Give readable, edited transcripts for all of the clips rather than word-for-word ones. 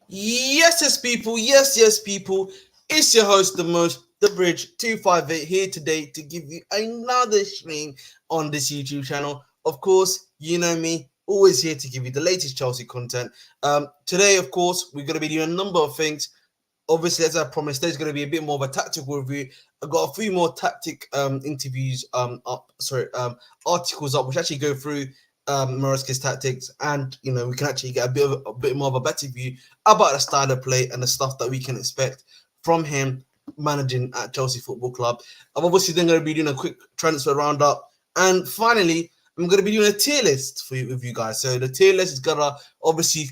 Yes, people. Yes, people. It's your host, the most, the Bridge 258 here today to give you another stream on this YouTube channel. Of course, you know me, always here to give you the latest Chelsea content. Today, of course, we're going to be doing a number of things. Obviously, as I promised, there's going to be a bit more of a tactical review. I've got a few more tactic interviews articles up, which actually go through Maresca's tactics, and we can actually get a bit more of a better view about the style of play and the stuff that we can expect from him managing at Chelsea Football Club. I'm obviously then going to be doing a quick transfer roundup, and finally, I'm going to be doing a tier list for you with you guys. So the tier list is gonna obviously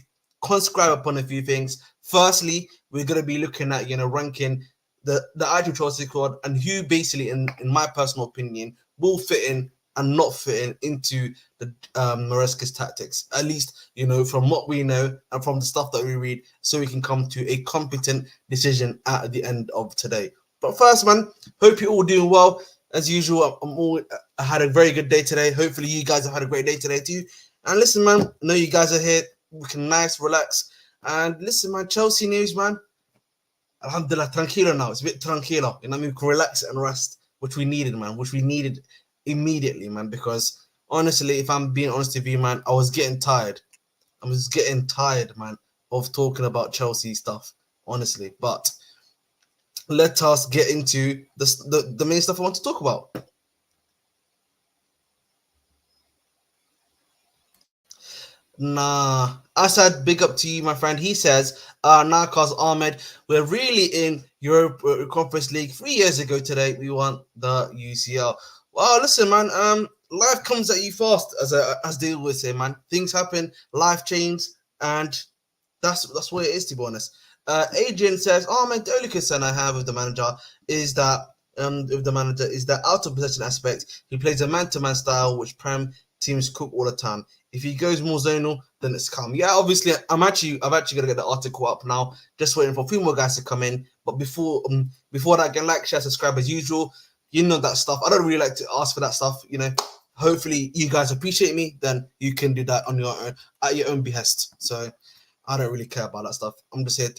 conscribe upon a few things. Firstly, we're going to be looking at ranking the actual Chelsea squad and who basically, in my personal opinion, will fit in and not fit into the Maresca's tactics. At least from what we know and from the stuff that we read, so we can come to a competent decision at the end of today. But first, man, hope you're all doing well. As usual, I had a very good day today. Hopefully, you guys have had a great day today too. And listen, man, I know you guys are here. We can nice, relax, and listen, man. Chelsea news, man. Alhamdulillah, tranquilo now. It's a bit tranquilo. You know what I mean? We can relax and rest, which we needed, man. Which we needed immediately, man. Because honestly, if I'm being honest with you, man, I was getting tired. I was getting tired, man, of talking about Chelsea stuff, honestly. But let us get into the main stuff I want to talk about. Nah, Asad, big up to you, my friend. He says, Narcos Ahmed, we're really in Europe Conference League 3 years ago today. We won the UCL. Well, listen, man. Life comes at you fast, as they always say, man. Things happen, life changes, and that's what it is, to be honest. Adrian says, "Oh man, the only concern I have with the manager is that out of possession aspect. He plays a man-to-man style, which Prem teams cook all the time. If he goes more zonal, then it's calm. Yeah, obviously, I've actually gonna get the article up now. Just waiting for a few more guys to come in. But before that, again, like, share, subscribe as usual. You know that stuff. I don't really like to ask for that stuff. Hopefully you guys appreciate me. Then you can do that on your own at your own behest. So I don't really care about that stuff. I'm just here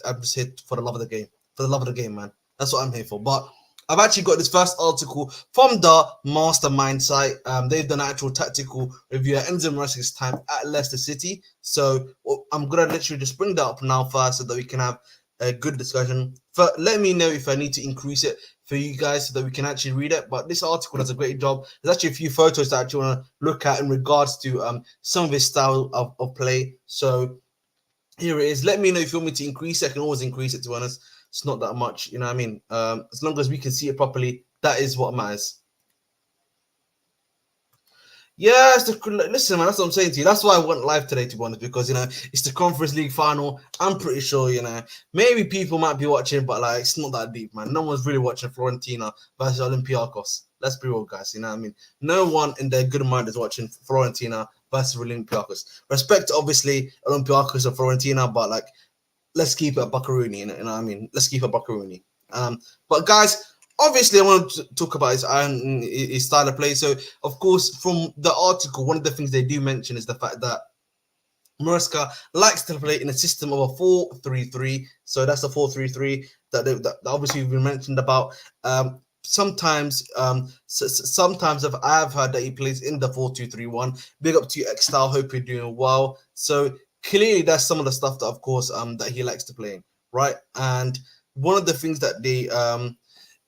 for the love of the game. For the love of the game, man. That's what I'm here for. But I've actually got this first article from the Mastermind site. They've done an actual tactical review at Enzo Maresca's time at Leicester City. So I'm gonna literally just bring that up now first so that we can have a good discussion. Let me know if I need to increase it for you guys so that we can actually read it. But this article does a great job. There's actually a few photos that I actually want to look at in regards to some of his style of play. So here it is. Let me know if you want me to increase it. I can always increase it, to be honest. It's not that much, you know what I mean? As long as we can see it properly, that is what matters. Yeah, listen, man. That's what I'm saying to you. That's why I went live today, to be honest, because it's the Conference League final. I'm pretty sure, maybe people might be watching, but like it's not that deep, man. No one's really watching Florentina versus Olympiacos. Let's be real, guys. You know what I mean? No one in their good mind is watching Florentina versus Olympiacos. Respect, obviously, Olympiacos or Florentina, but like, let's keep it a Buckaroonie. You know what I mean? Let's keep it a Buckaroonie. But guys, obviously, I want to talk about his style of play. So, of course, from the article, one of the things they do mention is the fact that Maresca likes to play in a system of a 4-3-3. So that's a 4-3-3 that obviously we've been mentioned about. Sometimes I've heard that he plays in the 4-2-3-1. Big up to you, X Style. Hope you're doing well. So clearly, that's some of the stuff that, of course, that he likes to play in, right? And one of the things that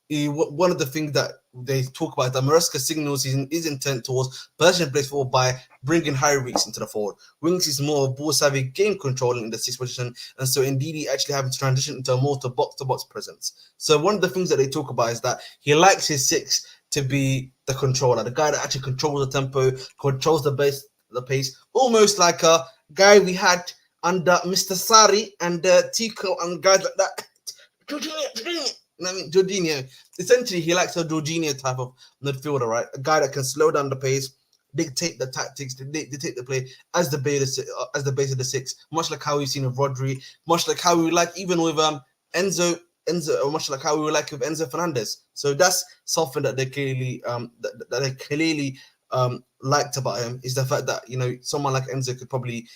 one of the things that they talk about that Maresca signals his intent towards possession play football by bringing Harry Weeks into the forward. Winks is more ball savvy game controlling in the sixth position, and so indeed he actually having to transition into a more box to box presence. So one of the things that they talk about is that he likes his six to be the controller, the guy that actually controls the tempo, controls the pace, almost like a guy we had under Mr. Sari and Tico and guys like that. I mean, Jorginho. Essentially, he likes a Jorginho type of midfielder, right? A guy that can slow down the pace, dictate the tactics, dictate the play as the base of the six. Much like how we've seen with Rodri, much like how we like even with Enzo, much like how we were like with Enzo Fernandez. So that's something that they clearly liked about him, is the fact that someone like Enzo could probably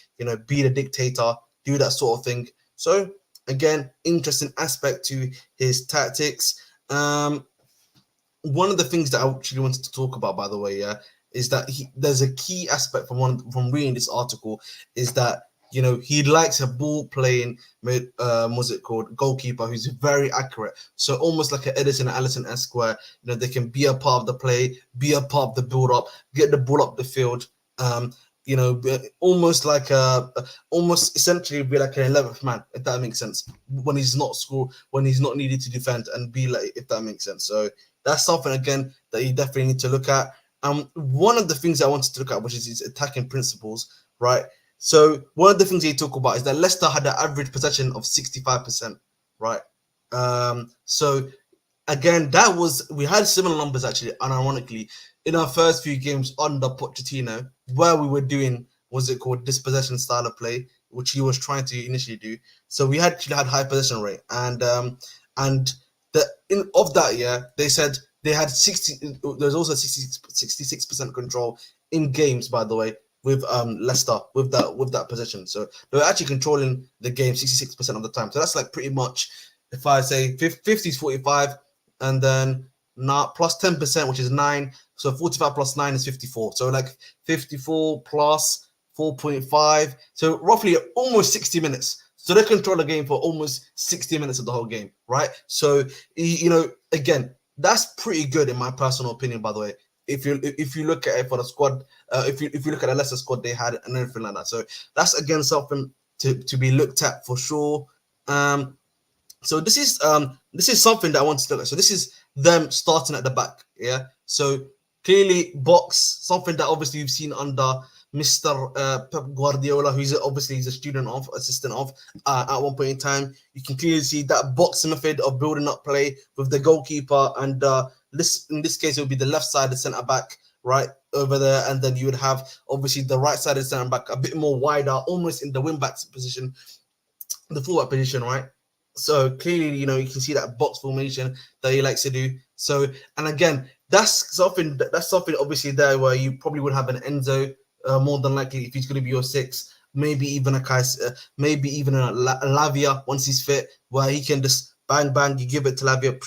be the dictator, do that sort of thing. So Again, interesting aspect to his tactics. One of the things that I actually wanted to talk about, by the way, yeah, is that there's a key aspect from reading this article is that he likes a ball playing with what's it called goalkeeper who's very accurate. So almost like an Edison and Allison esque where they can be a part of the play, be a part of the build up, get the ball up the field. Almost like almost essentially be like an 11th man, if that makes sense. When he's not needed to defend and be like, if that makes sense. So that's something again that you definitely need to look at. One of the things I wanted to look at, which is his attacking principles, right? So one of the things he talk about is that Leicester had an average possession of 65%, right? So again, we had similar numbers actually, unironically, in our first few games under Pochettino, where we were doing this possession style of play, which he was trying to initially do. So we actually had high possession rate, and of that year, they said they had 60. There's also 66% control in games, by the way, with Leicester with that possession. So they were actually controlling the game 66% of the time. So that's like pretty much, if I say 50 is 45, and then plus 10%, which is 9. So 45 plus 9 is 54. So like 54 plus 4.5. So roughly almost 60 minutes. So they control the game for almost 60 minutes of the whole game, right? So, again, that's pretty good in my personal opinion, by the way. If you look at it for the squad, if you look at the Leicester squad they had and everything like that. So that's, again, something to be looked at for sure. So this is something that I want to look at. So this is them starting at the back, yeah. So clearly box, something that obviously you've seen under Mr. Pep Guardiola, who's obviously he's a assistant of at one point in time. You can clearly see that box method of building up play with the goalkeeper, and in this case it would be the left side, the centre back, right over there, and then you would have obviously the right side of the centre back a bit more wider, almost in the wing back position, the fullback position, right? So clearly, you can see that box formation that he likes to do. So, and again, that's something obviously there where you probably would have an Enzo, more than likely, if he's going to be your 6, maybe even a maybe even a Lavia once he's fit, where he can just bang, you give it to Lavia,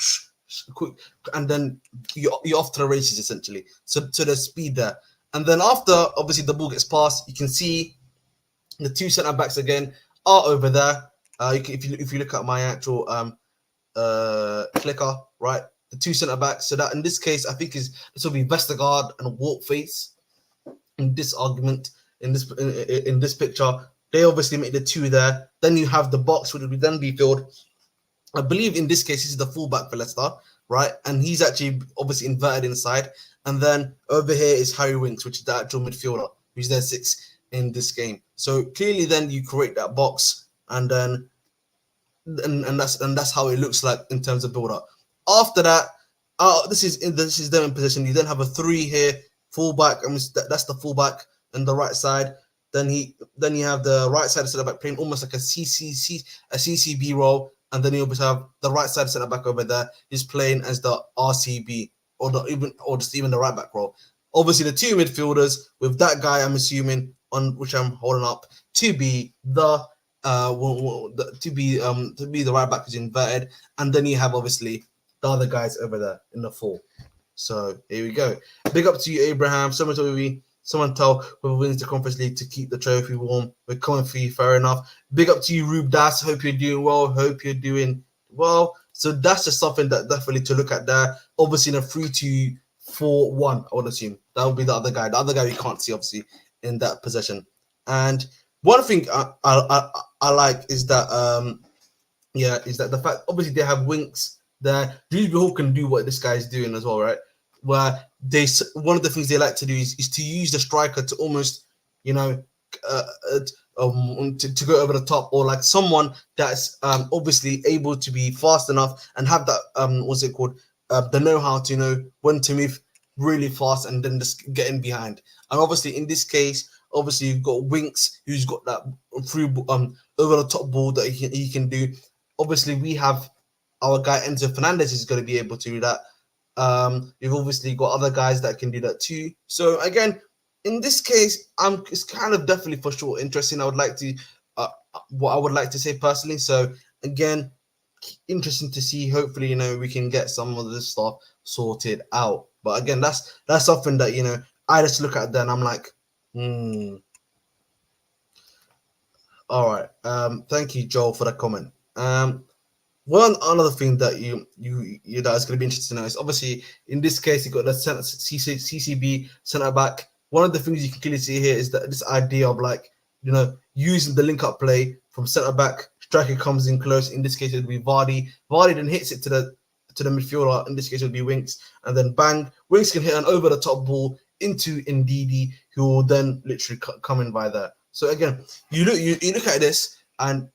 quick, and then you're off to the races essentially. So there's speed there, and then after obviously the ball gets passed, you can see the two centre backs again are over there. If you look at my actual clicker, right, the two centre backs. So that in this case, I think this will be Vestergaard and Walkface. In this argument, in this picture, they obviously make the two there. Then you have the box, which will then be filled. I believe in this case, this is the fullback for Leicester, right? And he's actually obviously inverted inside. And then over here is Harry Winks, which is the actual midfielder, who's their 6 in this game. So clearly, then you create that box, and then and that's how it looks like in terms of build up. After that, this is them in position. You then have a 3 here. Fullback, that's the fullback on the right side. Then you have the right side centre back playing almost like a CCB role, and then you also have the right side centre back over there. He's playing as the RCB or just even the right back role. Obviously, the 2 midfielders with that guy, I'm assuming on which I'm holding up to be the right back is inverted, and then you have obviously the other guys over there in the 4. So here we go. Big up to you, Abraham. Someone tell whoever wins the Conference League to keep the trophy warm. We're coming for you, fair enough. Big up to you, Rube Das. Hope you're doing well. So that's just something that definitely to look at there. Obviously, in a 3-2-4-1, I would assume that would be the other guy. The other guy we can't see obviously in that possession. And one thing I like is that the fact obviously they have Winks there. These people can do what this guy is doing as well, right? Where one of the things they like to do is to use the striker to almost, to go over the top, or like someone that's obviously able to be fast enough and have that the know-how to know when to move really fast and then just get in behind. And obviously in this case, obviously you've got Winks who's got that through over the top ball that he can do. Obviously we have our guy Enzo Fernandez is going to be able to do that. You've obviously got other guys that can do that too. So again, in this case, it's kind of definitely for sure interesting. What I would like to say personally. So again, interesting to see. Hopefully, we can get some of this stuff sorted out. But again, that's something that I just look at that and I'm like, All right. Thank you, Joel, for that comment. One another thing that you that is going to be interesting to know is obviously in this case you got the CCB centre back. One of the things you can clearly see here is that this idea of like using the link up play from centre back, striker comes in close. In this case it would be Vardy. Vardy then hits it to the midfielder. In this case it would be Winks, and then bang, Winks can hit an over the top ball into Ndidi, who will then literally come in by there. So again, you look at this and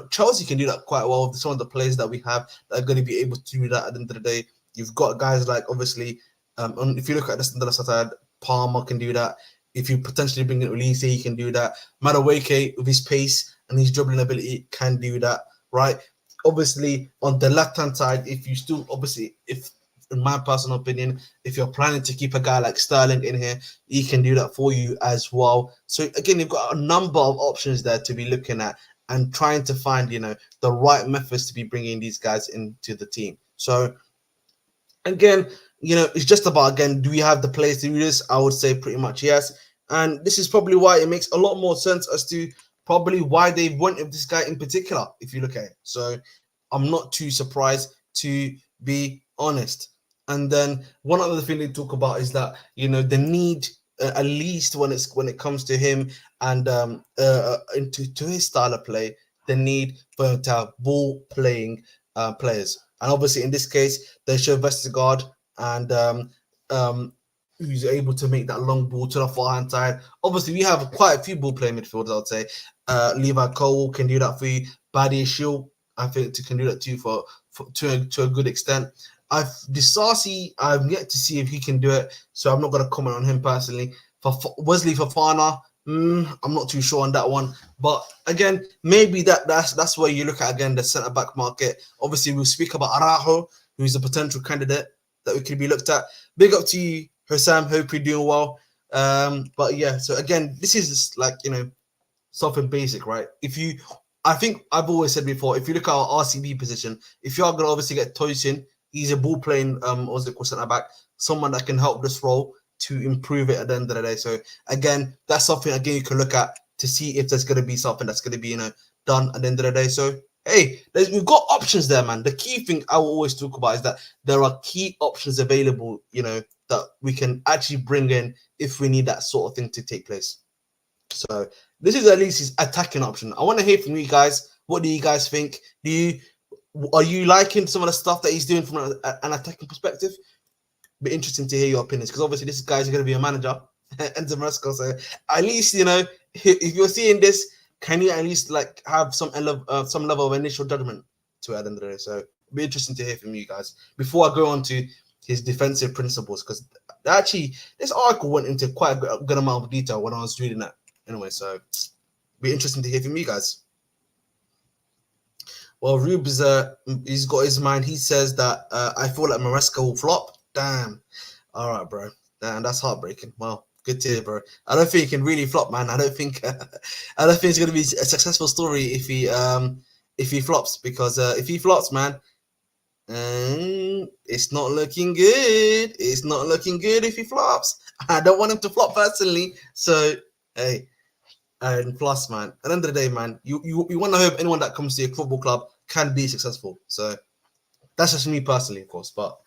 Chelsea can do that quite well with some of the players that we have that are going to be able to do that at the end of the day. You've got guys like, obviously, if you look at this on the left side, Palmer can do that. If you potentially bring in Ulise, he can do that. Madueke, with his pace and his dribbling ability, can do that, right? Obviously, on the left-hand side, if in my personal opinion, if you're planning to keep a guy like Sterling in here, he can do that for you as well. So again, you've got a number of options there to be looking at and trying to find, the right methods to be bringing these guys into the team. So again, it's just about, again, do we have the players to do this? I would say pretty much yes. And this is probably why it makes a lot more sense as to probably why they went with this guy in particular, if you look at it. So I'm not too surprised, to be honest. And then one other thing they talk about is that, the need, at least when it comes to him and to his style of play, the need for him to have ball playing players. And obviously in this case, they show Vestergaard and who's able to make that long ball to the far hand side. Obviously, we have quite a few ball playing midfielders, I would say. Levi Cole can do that for you. Badia Shield, I think, can do that too to a good extent. Disasi, I've yet to see if he can do it, so I'm not going to comment on him personally. For Wesley Fofana, I'm not too sure on that one. But again, maybe that's where you look at, again, the centre back market. Obviously, we'll speak about Araujo, who's a potential candidate that we could be looked at. Big up to you, Hussam. Hope you're doing well. But yeah, so again, this is like, something basic, right? I think I've always said before, if you look at our RCB position, if you are going to obviously get Tosin, he's a ball playing, what's it called, centre back, someone that can help this role to improve it at the end of the day. So again, that's something again you can look at to see if there's going to be something that's going to be done at the end of the day. So hey, we've got options there, man. The key thing I will always talk about is that there are key options available, that we can actually bring in if we need that sort of thing to take place. So this is at least his attacking option. I want to hear from you guys. What do you guys think? Are you liking some of the stuff that he's doing from an attacking perspective? Be interesting to hear your opinions, because obviously this guy's going to be a manager, Enzo Maresca. So at least if you're seeing this, can you at least like have some level of initial judgment to it at the end of the day? So be interesting to hear from you guys before I go on to his defensive principles, because actually this article went into quite a good amount of detail when I was reading that. Anyway, so be interesting to hear from you guys. Well, Rube's he's got his mind. He says that I feel like Maresca will flop. Damn. All right, bro. Damn, that's heartbreaking. Well, good to hear, bro. I don't think he can really flop, man. I don't think it's going to be a successful story if he flops, because if he flops, man, it's not looking good. It's not looking good if he flops. I don't want him to flop personally. So hey. And plus, man, at the end of the day, man, you want to hope anyone that comes to your football club can be successful. So that's just me personally, of course. But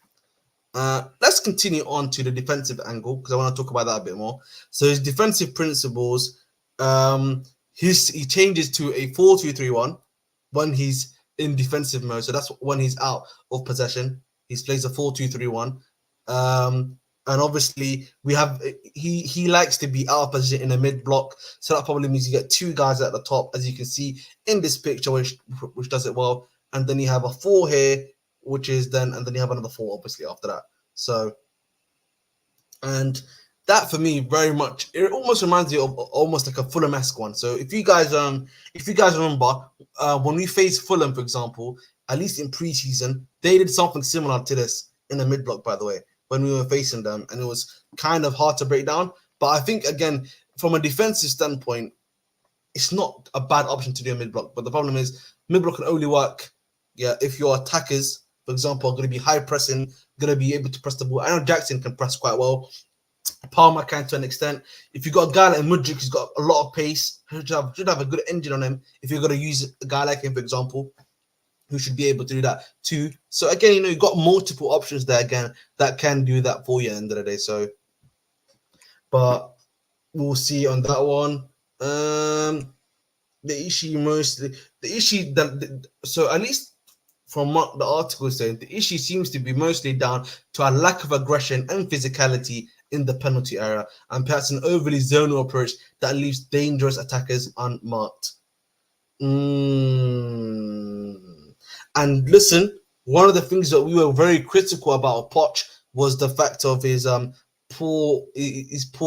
let's continue on to the defensive angle, because I want to talk about that a bit more. So his defensive principles, he changes to a 4-2-3-1 when he's in defensive mode. So that's when he's out of possession. He plays a 4-2-3-1. And obviously, he likes to be out of position in the mid block. So that probably means you get two guys at the top, as you can see in this picture, which does it well. And then you have a 4 here, and then you have another 4, obviously, after that. So, and that for me, very much, it almost reminds me of almost like a Fulham-esque one. So if you guys remember, when we faced Fulham, for example, at least in pre-season, they did something similar to this in the mid block, by the way, when we were facing them, and it was kind of hard to break down. But I think, again, from a defensive standpoint, it's not a bad option to do a mid-block. But the problem is, Mid block can only work, yeah, if your attackers, for example, are going to be high pressing, going to be able to press the ball. I know Jackson can press quite well. Palmer can to an extent. If you got a guy like Mudryk who's got a lot of pace, should have a good engine on him. If you're going to use a guy like him, for example, who should be able to do that too. So again, you know, you've got multiple options there again that can do that for you at the end of the day. So, but we'll see on that one. The issue mostly, the issue that, so at least from what the article is saying, the issue seems to be mostly down to a lack of aggression and physicality in the penalty area, and perhaps an overly zonal approach that leaves dangerous attackers unmarked. And listen, one of the things that we were very critical about Poch was the fact of his poor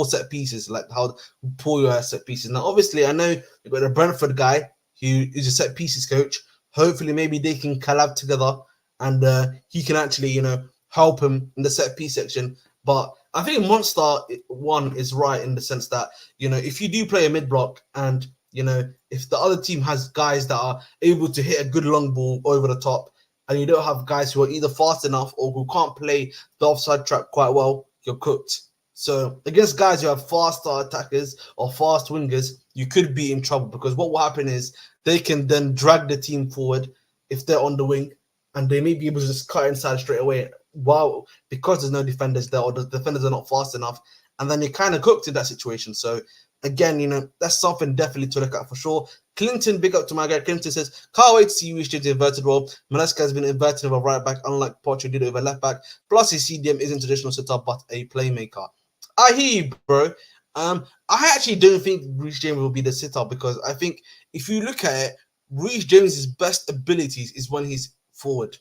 set pieces, like how poor your set pieces. Now, obviously, I know you've got a Brentford guy who is a set pieces coach. Hopefully, maybe they can collab together, and he can actually, you know, help him in the set piece section. But I think Monster one is right in the sense that, you know, if you do play a mid block and, you know, if the other team has guys that are able to hit a good long ball over the top, and you don't have guys who are either fast enough or who can't play the offside track quite well, you're cooked. So against guys who have faster attackers or fast wingers, you could be in trouble, because what will happen is they can then drag the team forward if they're on the wing, and they may be able to just cut inside straight away. Wow, because there's no defenders there, or the defenders are not fast enough, and then you're kind of cooked in that situation. So again, you know, that's something definitely to look at for sure. Clinton, big up to my guy. Clinton says, can't wait to see you reach the inverted role. Maresca has been inverted with a right back, unlike Poch, who did it with a left back. Plus, his CDM isn't traditional setup, but a playmaker. I hear you, bro. I actually don't think Reece James will be the setup, because I think if you look at it, Reece James' best abilities is when he's forward.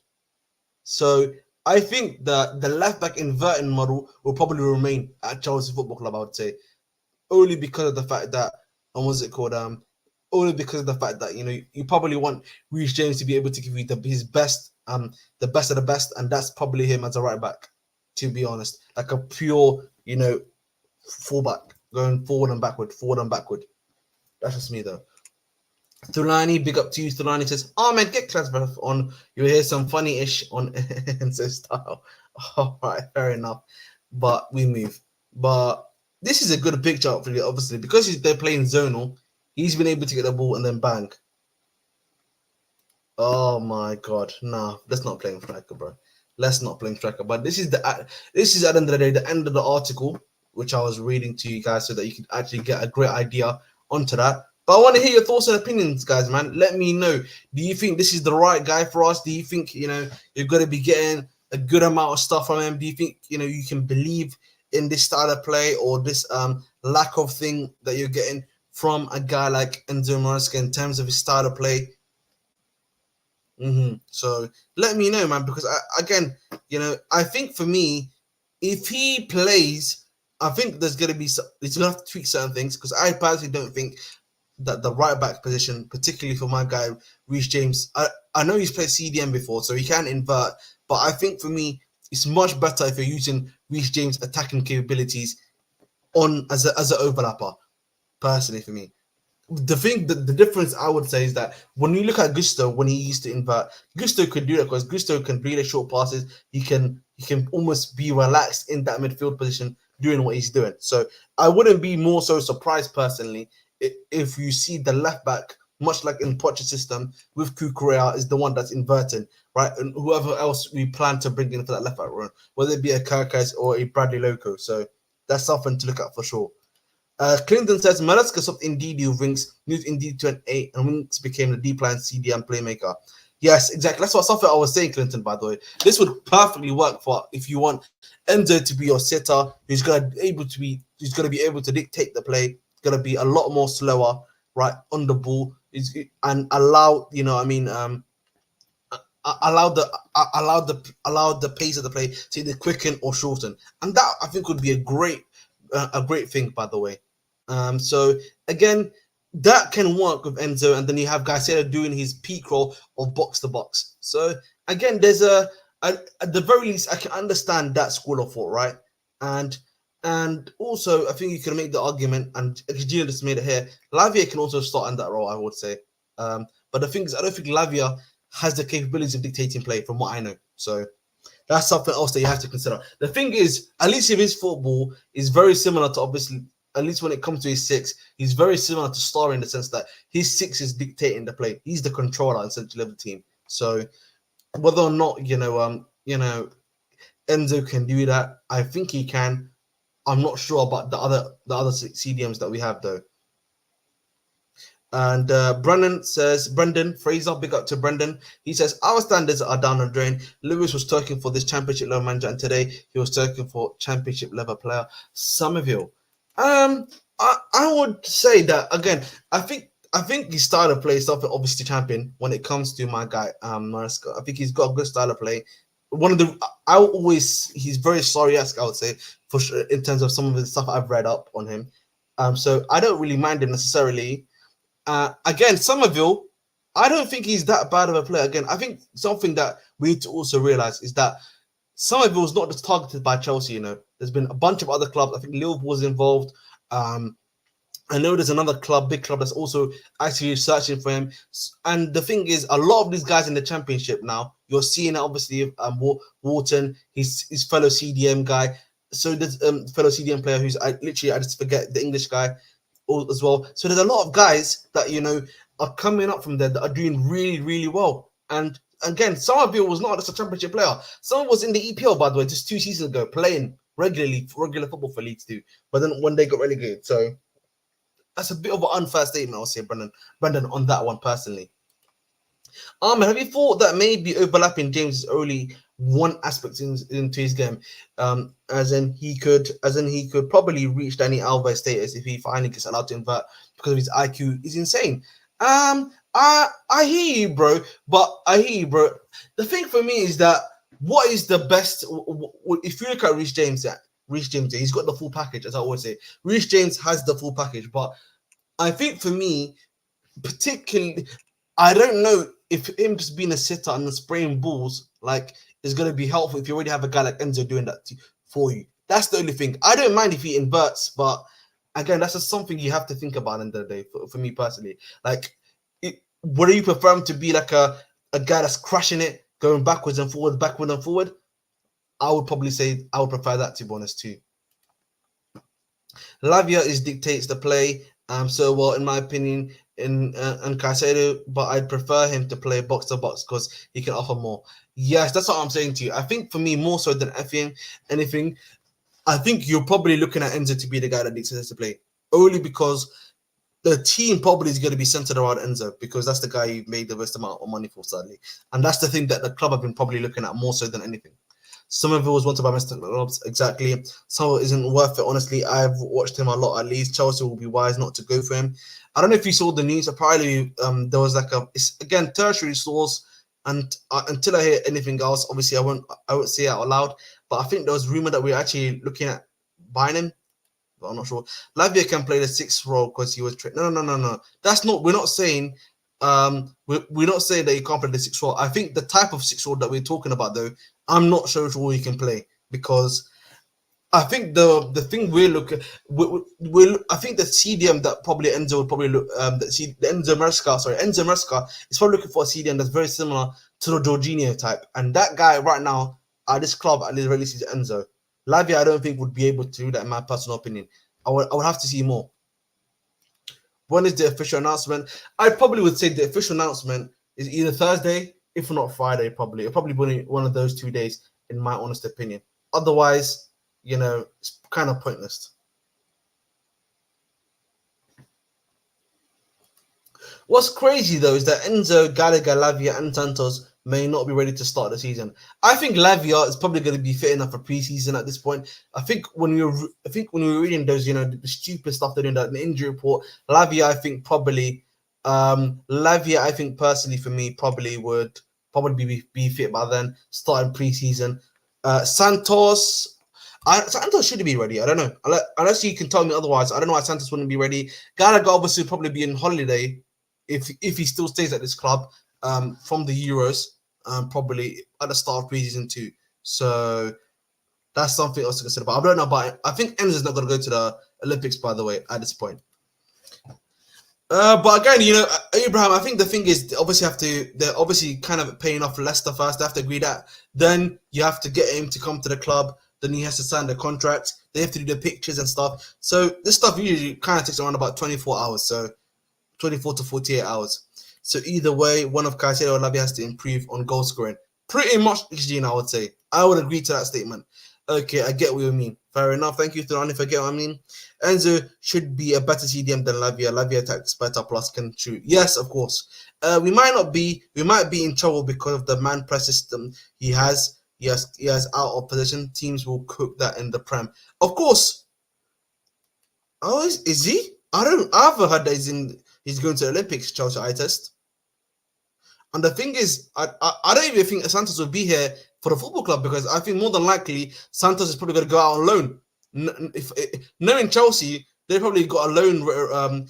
So I think that the left back inverting model will probably remain at Chelsea Football Club, I would say, only because of the fact that, what's it called? Only because of the fact that, you know, you probably want Reece James to be able to give you his best, the best of the best, and that's probably him as a right back, to be honest, like a pure, you know, fullback going forward and backward, forward and backward. That's just me though. Thulani, big up to you. Thulani says, "Oh man, get class breath on. You'll hear some funny-ish on Enzo style." All right, fair enough. But we move. But this is a good picture, obviously, because they're playing zonal. He's been able to get the ball and then bang. Oh my god, no, let's not play striker, bro. Let's not play striker. But this is at the end of the day, the end of the article, which I was reading to you guys so that you could actually get a great idea onto that. But I want to hear your thoughts and opinions, guys, man. Let me know. Do you think this is the right guy for us? Do you think, you know, you're going to be getting a good amount of stuff from him? Do you think, you know, you can believe in this style of play, or this lack of thing that you're getting from a guy like Enzo Maresca in terms of his style of play? So let me know, man, because again, you know, I think for me, if he plays, I think there's going to be he's going to have to tweak certain things, because I personally don't think that the right back position, particularly for my guy Reece James, I know he's played CDM before, so he can invert, but I think for me, it's much better if you're using Reece James' attacking capabilities on as an overlapper. Personally, for me, the difference I would say is that when you look at Gusto, when he used to invert, Gusto could do that because Gusto can really short passes. He can almost be relaxed in that midfield position doing what he's doing. So I wouldn't be more so surprised personally if you see the left back, much like in Poch's system, with Kukurea is the one that's inverting, right? And whoever else we plan to bring in for that left back run, whether it be a Kirkaz or a Bradley Loco. So that's something to look at for sure. Clinton says, Maresca stopped Ndidi with Winks, moved Ndidi to an 8, and Winks became the deep line CDM playmaker. Yes, exactly. That's something I was saying, Clinton, by the way. This would perfectly work for if you want Enzo to be your sitter, who's gonna be able to dictate the play, gonna be a lot more slower, right, on the ball, and allow, you know, I mean, allow the pace of the play to either quicken or shorten, and that I think would be a great thing, by the way. So again, that can work with Enzo, and then you have Garcia doing his peak role of box to box. So again, there's at the very least I can understand that school of thought, right? And also I think you can make the argument, and Gina just made it here. Lavia can also start in that role, I would say. But the thing is, I don't think Lavia has the capabilities of dictating play, from what I know. So that's something else that you have to consider. The thing is, at least if his football is very similar to, obviously, at least when it comes to his six, he's very similar to Star in the sense that his six is dictating the play. He's the controller essentially of the team. So whether or not Enzo can do that, I think he can. I'm not sure about the other CDMs that we have though. And Brendan Fraser, big up to Brendan. He says, our standards are down the drain. Lewis was talking for this championship level manager, and today he was talking for championship level player Somerville. I would say that again. I think his style of play is something obviously champion when it comes to my guy Maresca. I think he's got a good style of play. He's very sorry-esque, I would say, for sure, in terms of some of the stuff I've read up on him. So I don't really mind him necessarily. Again, Somerville, I don't think he's that bad of a player. Again, I think something that we need to also realize is that Somerville is not just targeted by Chelsea. There's been a bunch of other clubs. I think Liverpool was involved. I know there's another big club that's also actually searching for him. And the thing is, a lot of these guys in the championship now, you're seeing obviously Wharton, his fellow CDM guy. So there's fellow CDM player who's I just forget the English guy as well. So there's a lot of guys that are coming up from there that are doing really, really well. And again, Somerville was not just a championship player. Someone was in the EPL, by the way, just 2 seasons ago, playing regular football for Leeds 2. But then when they got relegated, so that's a bit of an unfair statement, I'll say, Brendan, on that one personally. Have you thought that maybe overlapping James is only one aspect into his game, as in he could probably reach Danny Alves status if he finally gets allowed to invert because of his IQ is insane. I hear you, bro. The thing for me is that what is the best? If you look at Reece James, he's got the full package, as I always say. Reece James has the full package, but I think for me, particularly, I don't know if him just being a sitter and spraying balls is going to be helpful if you already have a guy like Enzo doing that for you. That's the only thing. I don't mind if he inverts, but again, that's just something you have to think about in the day for me personally. Would you prefer him to be like a guy that's crashing it, going backwards and forward? I would probably say I would prefer that, to be honest, too. Lavia dictates the play so well, in my opinion, and Caicedo, but I'd prefer him to play box to box because he can offer more. Yes, that's what I'm saying to you. I think for me, more so than anything, I think you're probably looking at Enzo to be the guy that dictates the play, only because the team probably is going to be centered around Enzo because that's the guy you've made the best amount of money for, sadly. And that's the thing that the club have been probably looking at more so than anything. Somerville was wanted by Mr. Clubs, exactly. So it isn't worth it, honestly. I've watched him a lot, at least. Chelsea will be wise not to go for him. I don't know if you saw the news. Apparently, there was again, tertiary source, and until I hear anything else, obviously I won't say it out loud, but I think there was rumor that we're actually looking at buying him. But I'm not sure. Lavia can play the 6th role because he was No. That's not. We're not saying. We're not saying that he can't play the 6th role. I think the type of 6th role that we're talking about, though, I'm not sure which role he can play because I think the thing we're looking. I think the CDM that probably Enzo would probably look. Enzo Maresca is probably looking for a CDM that's very similar to the Jorginho type, and that guy right now at this club at least is Enzo. Lavia, I don't think would be able to do that, in my personal opinion. I would have to see more. When is the official announcement? I probably would say the official announcement is either Thursday, if not Friday, probably. It'll probably be one of those 2 days, in my honest opinion. Otherwise, it's kind of pointless. What's crazy, though, is that Enzo, Gallagher, Lavia, and Santos may not be ready to start the season. I think Lavia is probably going to be fit enough for preseason at this point. I think when we were reading those, the stupid stuff they're doing, that the injury report, Lavia, I think personally for me probably would be fit by then, starting preseason. Santos should be ready. I don't know. Unless you can tell me otherwise, I don't know why Santos wouldn't be ready. Gallagher obviously would probably be on holiday if he still stays at this club from the Euros, probably at the start of preseason too. So that's something else to consider. But I don't know about it. I think Enzo's not going to go to the Olympics, by the way, at this point. But again, Abraham, I think the thing is, they obviously they're obviously kind of paying off Leicester first. They have to agree that. Then you have to get him to come to the club. Then he has to sign the contract. They have to do the pictures and stuff. So this stuff usually kind of takes around about 24 hours. So 24 to 48 hours. So either way, one of Caicedo or Lavia has to improve on goal scoring. Pretty much, Gene, I would say. I would agree to that statement. Okay, I get what you mean. Fair enough. Thank you, Thorani, if I get what I mean. Enzo should be a better CDM than Lavia. Lavia attacks better plus can shoot. Yes, of course. We might be in trouble because of the man press system he has. He has out of position. Teams will cook that in the Prem. Of course. Oh, is he? I've heard that he's going to the Olympics, Chelsea eye test. And the thing is, I don't even think Santos will be here for the football club because I think more than likely Santos is probably going to go out on loan. Knowing Chelsea, they probably got a loan.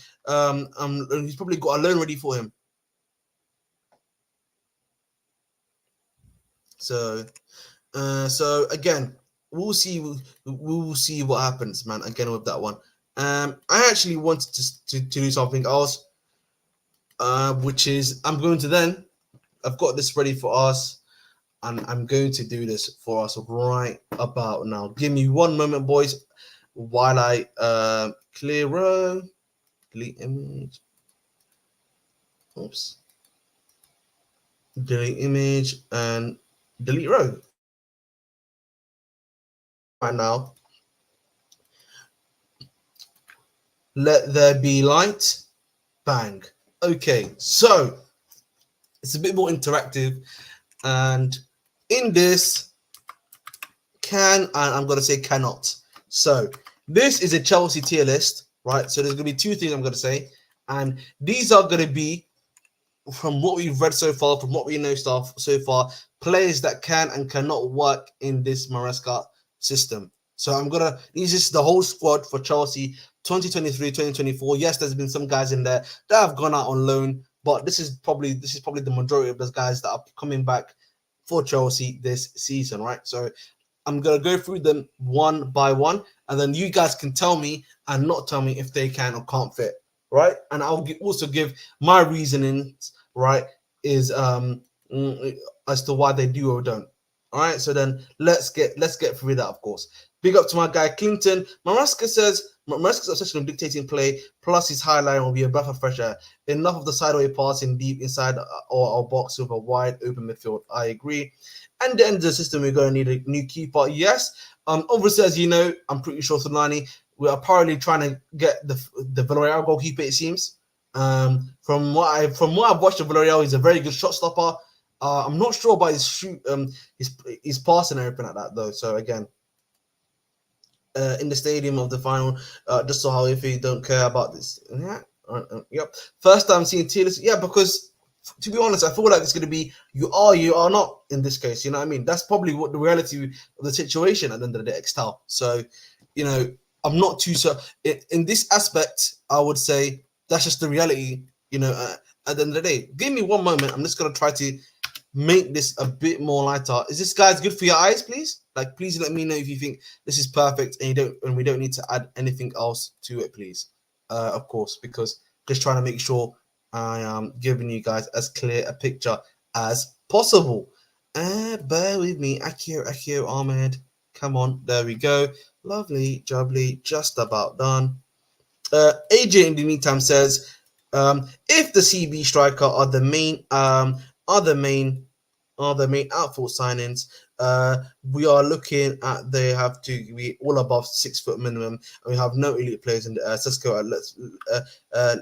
He's probably got a loan ready for him. So again, we'll see. We'll see what happens, man. Again with that one. I actually wanted to do something else, which is I'm going to I've got this ready for us, and I'm going to do this for us right about now. Give me one moment, boys, while I clear row, delete image. Oops. Delete image and delete row. Right now. Let there be light. Bang. Okay, so it's a bit more interactive, and in this I'm going to say cannot. So this is a Chelsea tier list, right? So there's going to be two things I'm going to say, and these are going to be from what we've read so far, from what we know so far, players that can and cannot work in this Maresca system. So this is the whole squad for Chelsea 2023, 2024. Yes, there's been some guys in there that have gone out on loan, but this is probably the majority of those guys that are coming back for Chelsea this season, right? So I'm going to go through them one by one, and then you guys can tell me and not tell me if they can or can't fit, right? And I'll also give my reasonings, right, is as to why they do or don't. All right, so then let's get through that, of course. Big up to my guy Clinton. Maresca says Maresca's obsession with dictating play plus his high line will be a breath of fresh air. Enough of the sideway passing deep inside our box with a wide open midfield. I agree. And the end of the system, we're going to need a new keeper. Yes. Obviously, as you know, I'm pretty sure Solani, we're apparently trying to get the Villarreal goalkeeper, it seems. From what I've watched of Villarreal, he's a very good shot stopper. I'm not sure about his shoot, his passing and everything like that, though. So again, in the stadium of the final, just so how if you don't care about this, yeah, yep. First time seeing Taylor, yeah, because to be honest, I feel like it's going to be you are not in this case. You know what I mean? That's probably what the reality of the situation at the end of the day, Extal. So, I'm not too sure in this aspect. I would say that's just the reality. At the end of the day, give me one moment. I'm just going to try to make this a bit more lighter. Is this guys good for your eyes, please? Like, please let me know if you think this is perfect and we don't need to add anything else to it, please. Of course, because just trying to make sure I am giving you guys as clear a picture as possible. Bear with me. Akio, Ahmed. Come on, there we go. Lovely, jubbly, just about done. AJ in the meantime says, if the CB striker are the main outfield signings, we are looking at they have to be all above 6 foot minimum, and we have no elite players in the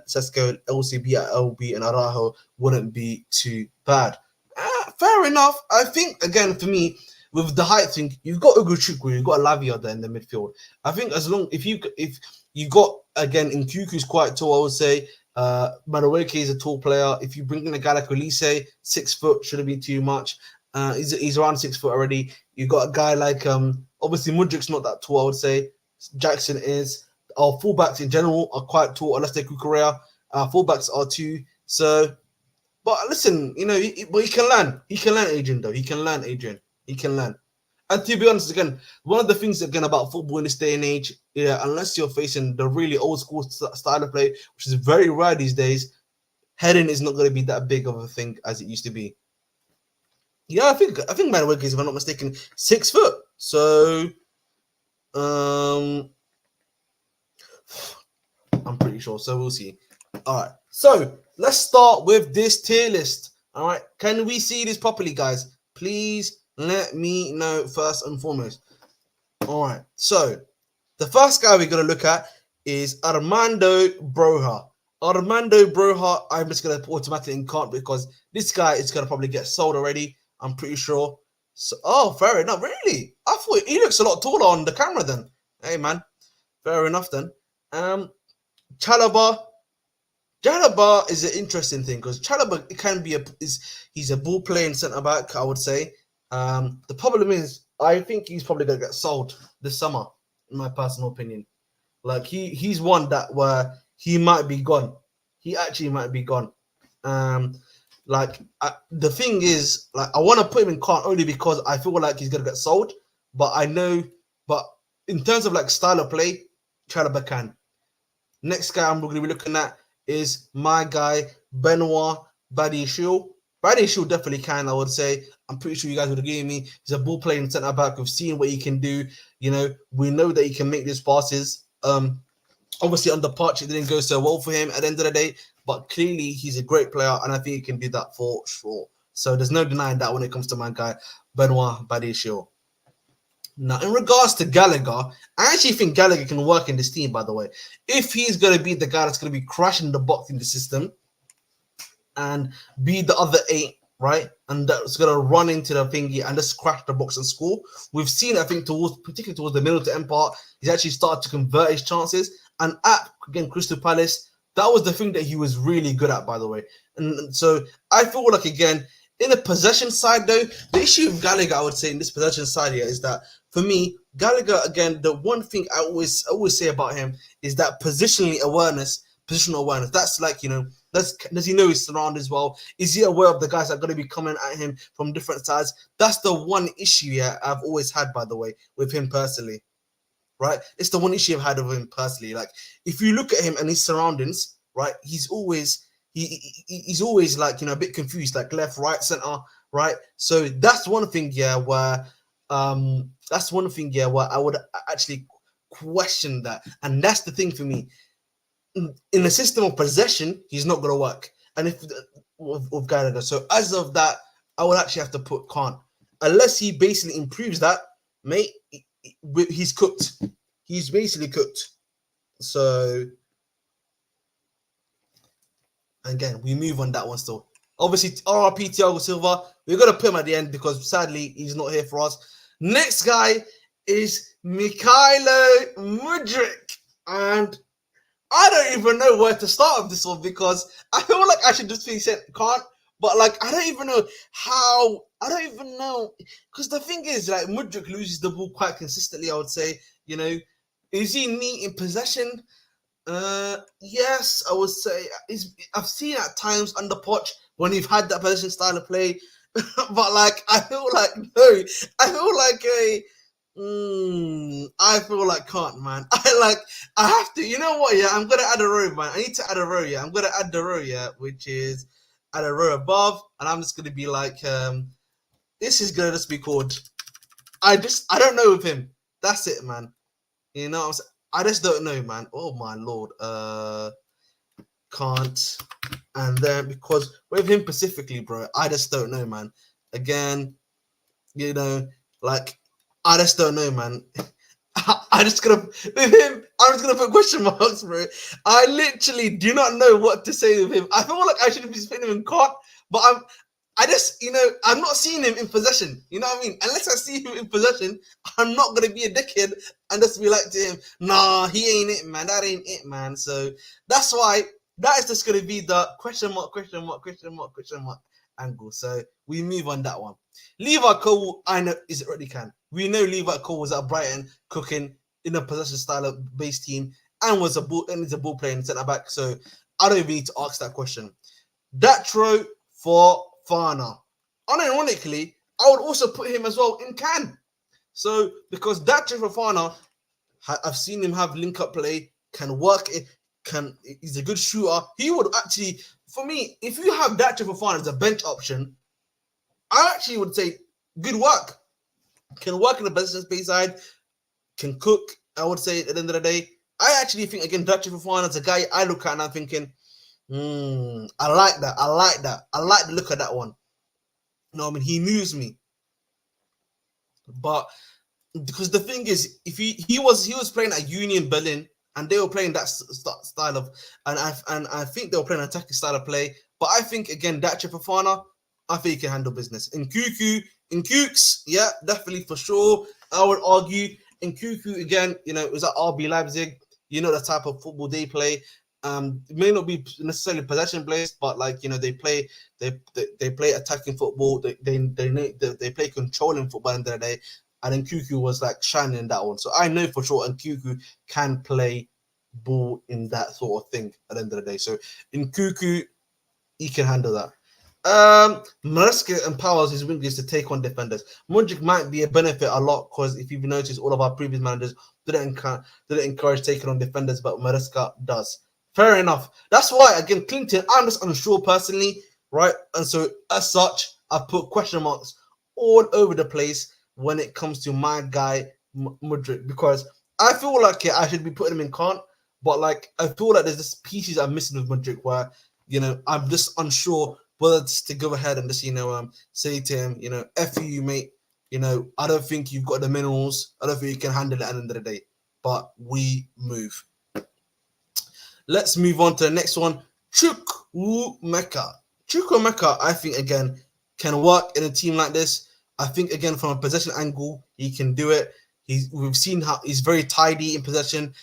Sesko LCB at LB, and Araujo wouldn't be too bad. Fair enough. I think again for me, with the height thing, you've got Ugochukwu, you've got Lavia there in the midfield. I think if you got again in Nkuku's quite tall, I would say. Madueke is a tall player. If you bring in a guy like Olise, 6 foot shouldn't be too much. He's around 6 foot already. You've got a guy like obviously Mudrik's not that tall, I would say. Jackson is. Our fullbacks in general are quite tall, unless they're Kukurea. Fullbacks are too. So, but listen, but he can learn. He can learn, Adrian, though. He can learn, Adrian. He can learn. And to be honest, again, one of the things again about football in this day and age, yeah, unless you're facing the really old school style of play, which is very rare these days, heading is not going to be that big of a thing as it used to be. Yeah, I think Maresca is, if I'm not mistaken, 6 foot. So, um, I'm pretty sure. So we'll see. All right. So let's start with this tier list. All right. Can we see this properly, guys? Please let me know first and foremost. All right. So the first guy we're gonna look at is Armando Broja. Armando Broja, I'm just gonna automatically in can't because this guy is gonna probably get sold already. I'm pretty sure. So, oh, fair enough. Really? I thought he looks a lot taller on the camera then. Hey, man. Fair enough then. Chalaba. Chalaba is an interesting thing because Chalaba can be he's a ball playing centre back, I would say. The problem is I think he's probably gonna get sold this summer, in my personal opinion. Like he's one that where he might be gone. He actually might be gone. The thing is, like I want to put him in cart only because I feel like he's gonna get sold. But I know, but in terms of like style of play, Chalaba can. Next guy I'm going to be looking at is my guy Benoit Badiashile. Badiashile definitely can, I would say. I'm pretty sure you guys would agree with me. He's a ball playing centre back. We've seen what he can do. You know, we know that he can make these passes. Obviously on the pitch it didn't go so well for him at the end of the day, but clearly he's a great player and I think he can do that for sure. So there's no denying that when it comes to my guy Benoit Badiashile. Now, in regards to Gallagher, I actually think Gallagher can work in this team, by the way. If he's going to be the guy that's going to be crashing the box in the system and be the other 8, right? And that's going to run into the thingy and just crash the box and score. We've seen, I think, particularly towards the middle to end part, he's actually started to convert his chances. And at, again, Crystal Palace, that was the thing that he was really good at, by the way. And so I feel like, again, in the possession side, though, the issue with Gallagher, I would say, in this possession side here is that, for me, Gallagher, again, the one thing I always say about him is that positional awareness. That's like, you know, does he know his surroundings well? Is he aware of the guys that are going to be coming at him from different sides? That's the one issue I've always had, by the way, with him personally, right? It's the one issue I've had with him personally. Like, if you look at him and his surroundings, right, he's always like, you know, a bit confused, like left, right, center, right? So that's one thing, where I would actually question that. And that's the thing for me. In the system of possession, he's not going to work. And if with Gallagher, so as of that, I would actually have to put can't. Unless he basically improves that, mate, he's cooked. He's basically cooked. So, again, we move on that one still. Obviously, RRP Thiago Silva, we're going to put him at the end because sadly, he's not here for us. Next guy is Mykhailo Mudryk. And I don't even know where to start with this one because I feel like I should just be said can't. But, like, I don't even know how. I don't even know. Because the thing is, like, Mudryk loses the ball quite consistently, I would say. You know, is he neat in possession? Yes, I would say. I've seen at times under Poch when you've had that possession style of play. But, like, I feel like, no. I feel like I feel like can't, man. I have to. You know what? Yeah, I'm gonna add a row, man. I need to add a row. Yeah, I'm gonna add the row. Yeah, which is add a row above, and I'm just gonna be like, this is gonna just be called. I don't know with him. That's it, man. You know, I just don't know, man. Oh my lord. Can't. And then because with him specifically, bro, I just don't know, man. Again, you know, like. I just don't know, man. I'm just gonna put question marks, bro. I literally do not know what to say with him. I feel like I should be putting him in cart, but I'm not seeing him in possession. You know what I mean? Unless I see him in possession, I'm not gonna be a dickhead and just be like to him, nah, he ain't it, man. That ain't it, man. So that's why that is just gonna be the question mark angle. So we move on that one. Levi Cole, I know is already can. We know Levi Cole was at Brighton cooking in a possession style of base team and is a ball playing centre back. So I don't even need to ask that question. Datro for Fana. Unironically, I would also put him as well in can. So because that Fofana, I've seen him have link up play, can work it, he's a good shooter. He would actually, for me, if you have that Fofana as a bench option, I actually would say good work. Can work in the business space side, can cook. I would say at the end of the day, I actually think again Dutch Fofana is a guy I look at and I'm thinking, I like that. I like that. I like the look of that one. No, I mean he moves me, but because the thing is, if he was playing at Union Berlin and they were playing that style of, and I think they were playing an attacking style of play. But I think again that Fofana, I think he can handle business. In Kooks, yeah, definitely for sure. I would argue in Cuckoo again. It was at RB Leipzig. You know the type of football they play. It may not be necessarily possession based, but they play they play attacking football. They play controlling football in the day. And then Cuckoo was like shining in that one. So I know for sure and Cuckoo can play ball in that sort of thing at the end of the day. So in Cuckoo, he can handle that. Maresca empowers his wingers to take on defenders. Mudryk might be a benefit a lot because if you've noticed, all of our previous managers didn't encourage taking on defenders, but Maresca does. Fair enough. That's why, again, Clinton, I'm just unsure personally, right? And so, as such, I put question marks all over the place when it comes to my guy, Mudryk, because I feel like I should be putting him in Kant, but I feel like there's just pieces I'm missing with Mudryk where, I'm just unsure whether to go ahead and just, say to him, F you, mate. I don't think you've got the minerals. I don't think you can handle it at the end of the day. But we move. Let's move on to the next one. Chukwuemeka. Chukwuemeka, I think, again, can work in a team like this. I think, again, from a possession angle, he can do it. We've seen how he's very tidy in possession.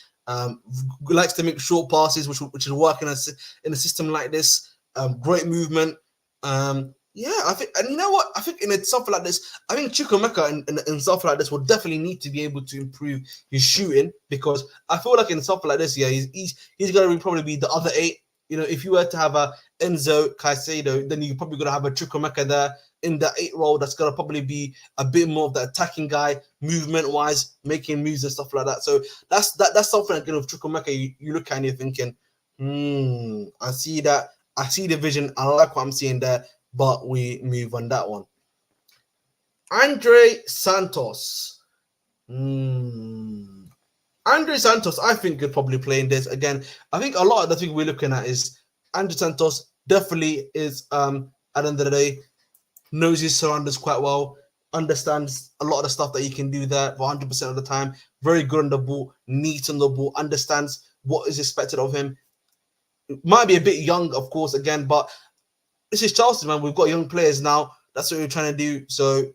Likes to make short passes, which is working in a system like this. Great movement. I think, and you know what? I think in something like this, I think Chukwuemeka in something like this will definitely need to be able to improve his shooting because I feel like in something like this, he's going to probably be the other 8. If you were to have a Enzo Caicedo, then you're probably going to have a Chukwuemeka there in that 8 role. That's going to probably be a bit more of the attacking guy, movement wise, making moves and stuff like that. So that's something again with Chukwuemeka. You look at and you're thinking, I see that. I see the vision. I like what I'm seeing there, but we move on that one. Andre Santos. Andre Santos, I think, could probably play in this. Again, I think a lot of the thing we're looking at is Andre Santos definitely is, at the end of the day, knows his surroundings quite well, understands a lot of the stuff that he can do there for 100% of the time. Very good on the ball, neat on the ball, understands what is expected of him. Might be a bit young, of course, again, but this is Chelsea, man. We've got young players now. That's what we're trying to do. So,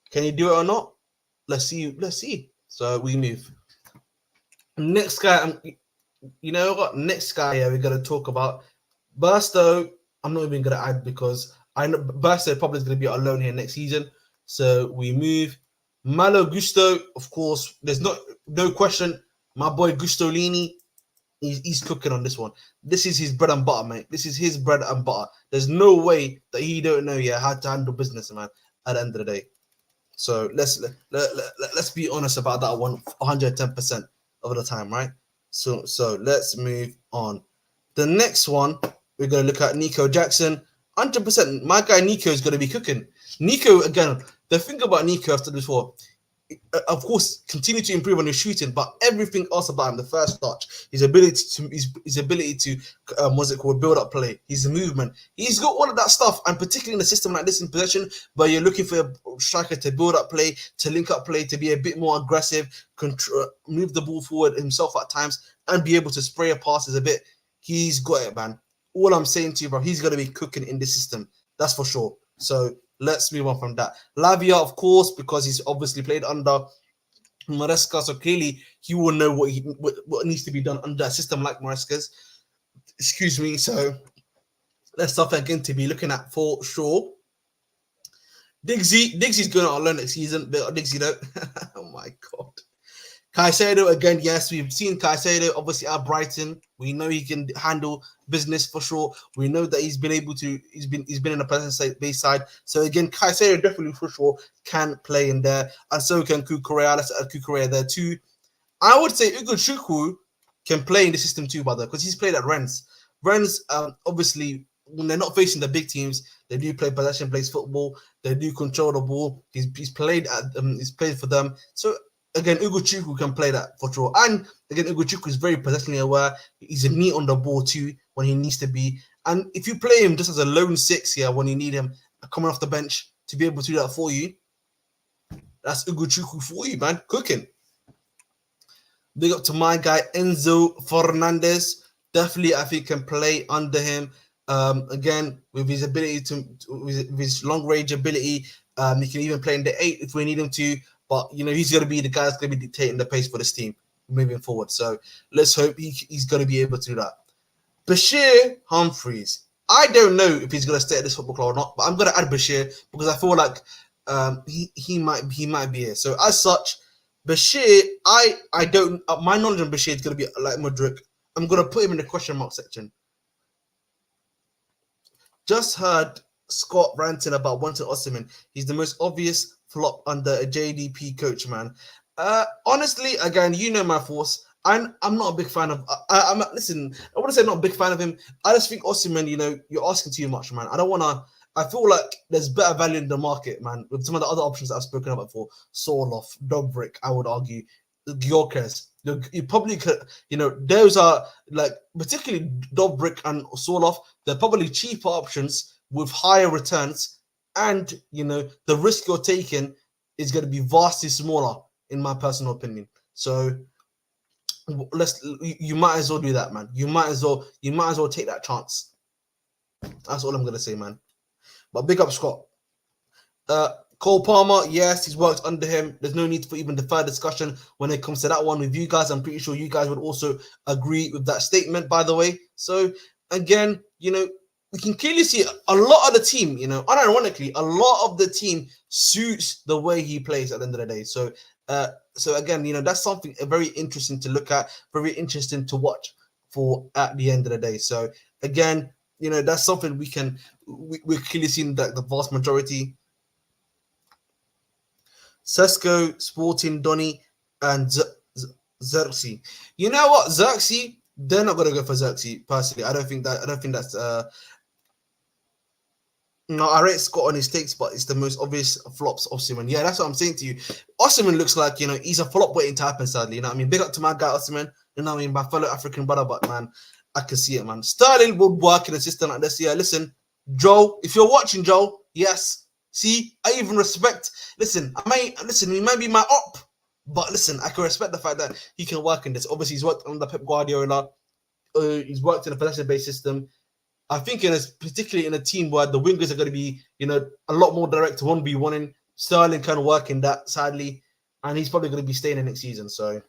can he do it or not? Let's see. So, we move. Next guy, you know what? Next guy here we're going to talk about. Burstow, I'm not even going to add because I know Burstow probably is going to be alone here next season. So, we move. Malo Gusto, of course, there's no question. My boy Gustolini. He's cooking on this one. This is his bread and butter, mate. This is his bread and butter. There's no way that he don't know how to handle business, man, at the end of the day. So let's be honest about that one 110% of the time, right? So let's move on. The next one, we're going to look at Nico Jackson. 100%. My guy Nico is going to be cooking. Nico, again, the thing about Nico after this war, of course, continue to improve on his shooting, but everything else about him, the first touch, his ability to what's it called, build up play, his movement, he's got all of that stuff. And particularly in a system like this in possession, where you're looking for a striker to build up play, to link up play, to be a bit more aggressive, move the ball forward himself at times, and be able to spray a passes a bit. He's got it, man. All I'm saying to you, bro, he's going to be cooking in this system. That's for sure. So let's move on from that. Lavia, of course, because he's obviously played under Maresca, so clearly he will know what needs to be done under a system like Maresca's. Excuse me. So that's something again to be looking at for sure. Diggsy's going out alone next season, but Diggsy though. Oh my god. Caicedo again, yes, we've seen Caicedo obviously at Brighton. We know he can handle business for sure. We know that he's been able to. He's been in a pleasant base side. So again, Caicedo definitely for sure can play in there, and so can Kukurea. Let's add Kukurea there too. I would say Ugochukwu can play in the system too, brother, because he's played at Rennes. Rennes, obviously, when they're not facing the big teams, they do play possession, plays football. They do control the ball. He's played at he's played for them. So again, Ugochukwu can play that for sure. And again, Ugochukwu is very possessionally aware. He's a neat on the ball too when he needs to be. And if you play him just as a lone six here when you need him coming off the bench to be able to do that for you, that's Ugochukwu for you, man. Cooking. Big up to my guy Enzo Fernandez. Definitely, I think can play under him. Again, with his ability with his long range ability, he can even play in the 8 if we need him to. But you know, he's going to be the guy that's going to be dictating the pace for this team moving forward. So let's hope he's going to be able to do that. Bashir Humphreys. I don't know if he's going to stay at this football club or not, but I'm going to add Bashir because I feel like he might be here. So as such, Bashir, I don't. My knowledge on Bashir is going to be like Mudryk. I'm going to put him in the question mark section. Just heard Scott ranting about wanting Osimhen. He's the most obvious flop under a JDP coach, man. Honestly, again, you know my force. I'm not a big fan of. Listen. I want to say not a big fan of him. I just think Osimhen, you know, you're asking too much, man. I don't want to. I feel like there's better value in the market, man. With some of the other options that I've spoken about before, Sorloth, Dobrik, I would argue, Gyökeres. You probably could, you know, those are like particularly Dobrik and Sorloth. They're probably cheaper options with higher returns, and you know the risk you're taking is going to be vastly smaller, in my personal opinion. So you might as well do that, man. You might as well take that chance. That's all I'm going to say, man. But big up Scott. Cole Palmer, yes, he's worked under him. There's no need for even the further discussion when it comes to that one with you guys. I'm pretty sure you guys would also agree with that statement, by the way. So, again, you know, we can clearly see a lot of the team, you know, unironically, a lot of the team suits the way he plays at the end of the day. So, again, you know, that's something very interesting to look at, very interesting to watch for at the end of the day. So, again, you know, that's something we're clearly seeing that the vast majority. Sesko, Sporting, Donny, and Xerxes. You know what, Xerxes? They're not gonna go for Xerxes personally. I don't think that's. No, I rate Scott on his takes, but it's the most obvious flops of Osimhen. Yeah, that's what I'm saying to you. Osimhen looks like, you know, he's a flop waiting to happen. Sadly, you know what I mean. Big up to my guy Osimhen. You know what I mean, my fellow African brother, but man, I can see it, man. Sterling would work in a system like this. Yeah, listen, Joe, if you're watching, Joe, yes. See, I even respect. Listen, he might be my op, but listen, I can respect the fact that he can work in this. Obviously, he's worked under Pep Guardiola. He's worked in a possession-based system. I think particularly in a team where the wingers are going to be, you know, a lot more direct 1v1 in. Sterling can work in that, sadly, and he's probably going to be staying in next season. So,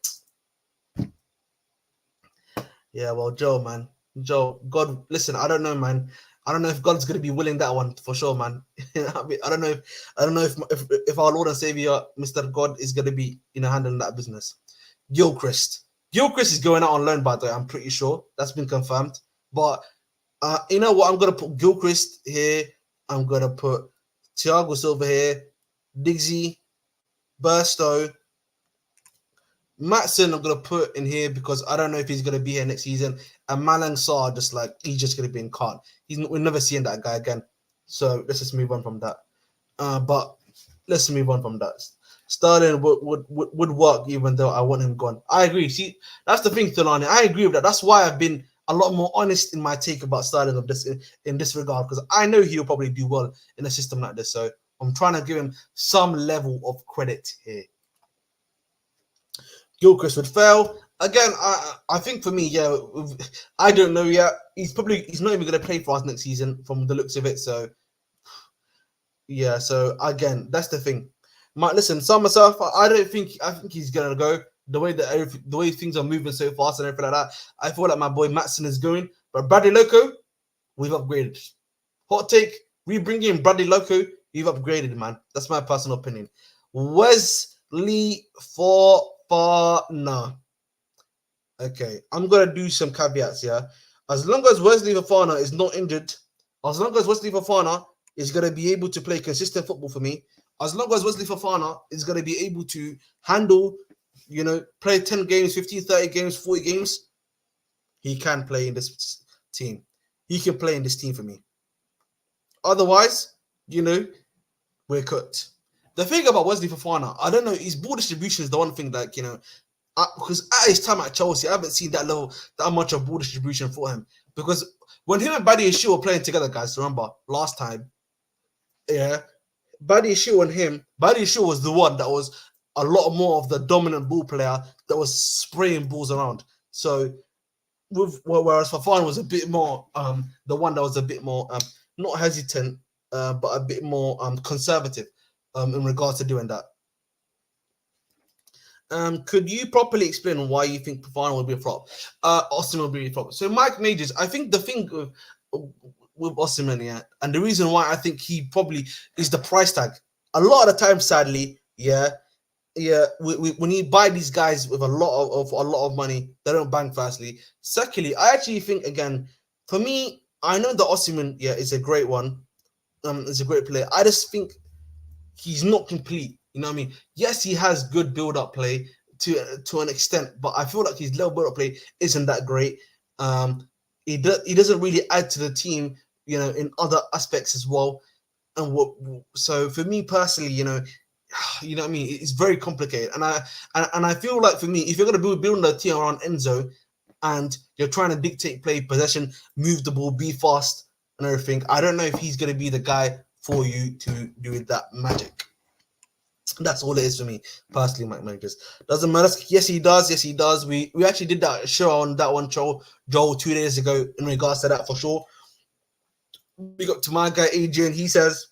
yeah, well, Joe, God, listen, I don't know, man. I don't know if God's going to be willing that one for sure, man. I don't know if our Lord and Savior, Mr. God, is going to be, you know, handling that business. Gilchrist is going out on loan, by the way. I'm pretty sure that's been confirmed. But you know what? I'm going to put Gilchrist here. I'm going to put Thiago Silva here, Diggsy, Burstow, Matson. I'm going to put in here because I don't know if he's going to be here next season. And Malang Sarr, he's just going to be in card. We're never seeing that guy again. So let's just move on from that. But let's move on from that. Sterling would work even though I want him gone. I agree. See, that's the thing, Thelani. I agree with that. That's why I've been a lot more honest in my take about Sterling in this regard, because I know he'll probably do well in a system like this. So I'm trying to give him some level of credit here. Gilchrist would fail. Again, I think for me, yeah, I don't know yet. He's not even going to play for us next season from the looks of it. So, yeah. So again, that's the thing. Listen, myself, I think he's going to go the way things are moving so fast and everything like that. I feel like my boy Matson is going, but Bradley Loco, we've upgraded. Hot take: we bring in Bradley Loco, we've upgraded, man. That's my personal opinion. Wesley for Fofana. Okay, I'm gonna do some caveats here. As long as Wesley Fofana is not injured, as long as Wesley Fofana is gonna be able to play consistent football for me, as long as Wesley Fofana is gonna be able to handle, play 10 games, 15, 30 games, 40 games, he can play in this team. He can play in this team for me. Otherwise, we're cooked. The thing about Wesley Fofana, I don't know, his ball distribution is the one thing that, because at his time at Chelsea, I haven't seen that much of ball distribution for him. Because when him and Buddy Issue were playing together, guys, remember last time, yeah, Buddy Issue and him, Buddy Issue was the one that was a lot more of the dominant ball player that was spraying balls around. So, whereas Fofana was a bit more, the one that was a bit more, not hesitant, but a bit more conservative in regards to doing that. Could you properly explain why you think Fofana will be a flop? Austin will be a flop. So Mike Majors, I think the thing with Austin, yeah, and the reason why I think he probably is the price tag. A lot of the time, sadly, yeah, when you buy these guys with a lot of money, they don't bang fastly. Secondly, I actually think again, for me, I know that Osimhen, yeah, is a great one. Is a great player. I just think he's not complete. You know what I mean? Yes, he has good build-up play to an extent, but I feel like his level build-up play isn't that great. He doesn't really add to the team, in other aspects as well. So for me personally, you know what I mean? It's very complicated, and I feel like for me, if you're gonna build a team around Enzo, and you're trying to dictate play, possession, move the ball, be fast, and everything, I don't know if he's gonna be the guy for you to do that magic. That's all it is for me personally, Mike Managers. Doesn't matter. Yes, he does. Yes, he does. We actually did that show on that one show, Joel, 2 days ago in regards to that for sure. We got to my guy Adrian. He says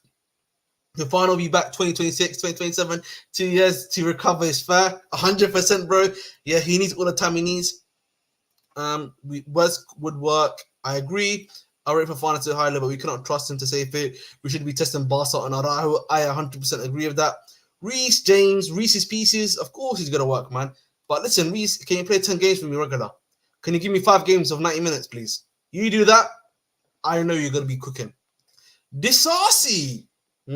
the final will be back 2026, 2027, 2 years to recover his fare. 100%, bro. Yeah, he needs all the time he needs. West would work. I agree. I rate Fofana to a high level. We cannot trust him to save it. We should be testing Barca and Araujo. I 100% agree with that. Reece James, Reese's Pieces. Of course he's going to work, man. But listen, Reece, can you play 10 games for me regular? Can you give me 5 games of 90 minutes, please? You do that, I know you're going to be cooking. Disasi. I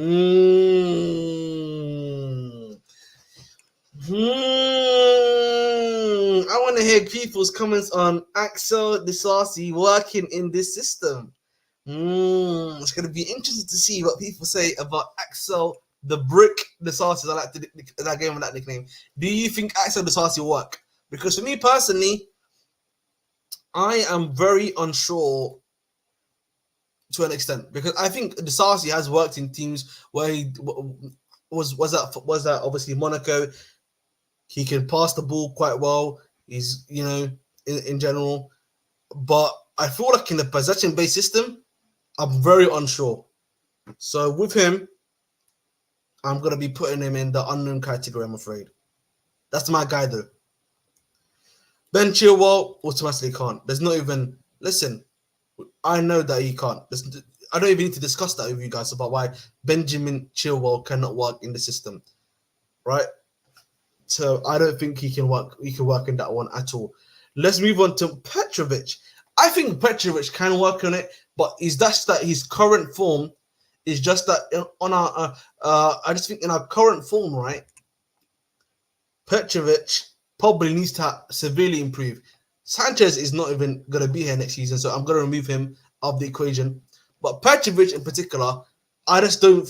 want to hear people's comments on Axel Disasi working in this system. It's going to be interesting to see what people say about Axel the Brick Disasi. I like that game and that nickname. Do you think Axel Disasi will work? Because for me personally, I am very unsure to an extent, because I think Disasi has worked in teams where he was that obviously Monaco. He can pass the ball quite well. He's in general, but I feel like in the possession-based system, I'm very unsure. So with him, I'm gonna be putting him in the unknown category, I'm afraid. That's my guy though. Ben Chilwell automatically can't. There's not even listen. I know that he can't. I don't even need to discuss that with you guys about why Benjamin Chilwell cannot work in the system, right? So I don't think he can work. He can work in that one at all. Let's move on to Petrovic. I think Petrovic can work on it, but is that his current form is just that on our. I just think in our current form, right? Petrovic probably needs to severely improve. Sanchez is not even going to be here next season, so I'm going to remove him of the equation. But Petrovic in particular, I just don't.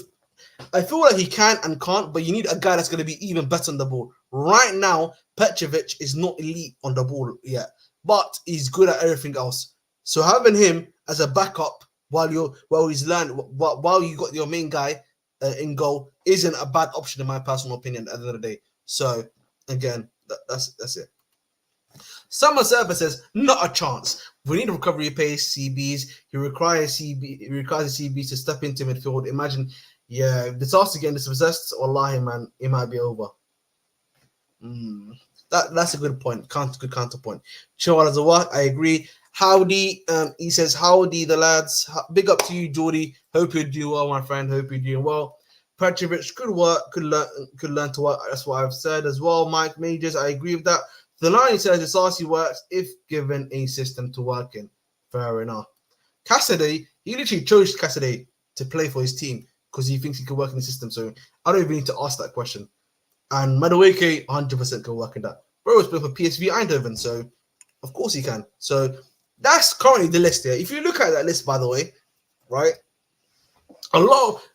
I feel like he can and can't, but you need a guy that's going to be even better on the ball. Right now, Petrovic is not elite on the ball yet, but he's good at everything else. So having him as a backup while he's learned, while you got your main guy in goal, isn't a bad option in my personal opinion at the end of the day. So again, that's it. Summer Server says, not a chance. We need a recovery pace, CBs. He requires the CBs to step into midfield. Imagine, if the task again is possessed, wallahi, man, it might be over. That's a good point. Good counterpoint. Chihuahua doesn't work. I agree. Howdy. He says, howdy, the lads. Big up to you, Jordy. Hope you're doing well, my friend. Hope you're doing well. Petrovic could work, could learn to work. That's what I've said as well. Mike Majors, I agree with that. The line says Disasi works if given a system to work in. Fair enough. Cassidy, he literally chose Cassidy to play for his team because he thinks he can work in the system. So I don't even need to ask that question. And Madueke, 100% can work in that. Bro was playing for PSV Eindhoven, so of course he can. So that's currently the list here. If you look at that list, by the way, right,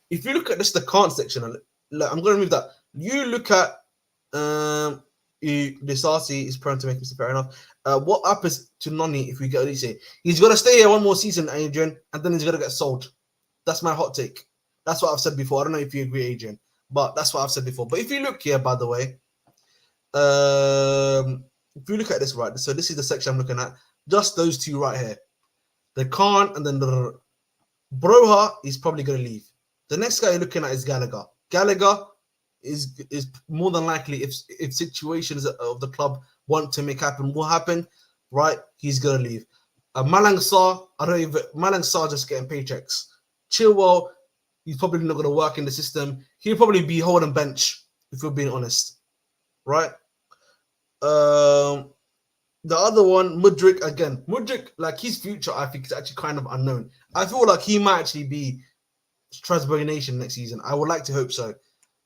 if you look at just the can't section, I'm going to move that. You look at Disasi is prone to make mistakes, fair enough. What happens to Noni if we get Elise? He's going to stay here one more season, Adrian, and then he's going to get sold. That's my hot take. That's what I've said before. I don't know if you agree, Adrian, but that's what I've said before. But if you look here, by the way, if you look at this, right, so this is the section I'm looking at. Just those two right here. The Khan and then the Broha is probably going to leave. The next guy you're looking at is Gallagher. Gallagher is more than likely, if situations of the club want to make happen, will happen, right? He's going to leave. Malang Sarr, Malang Sarr just getting paychecks. Chilwell, he's probably not going to work in the system. He'll probably be holding bench, if we're being honest, right? The other one, Mudryk, again. Mudryk, like his future, I think is actually kind of unknown. I feel like he might actually be Strasbourg Nation next season. I would like to hope so.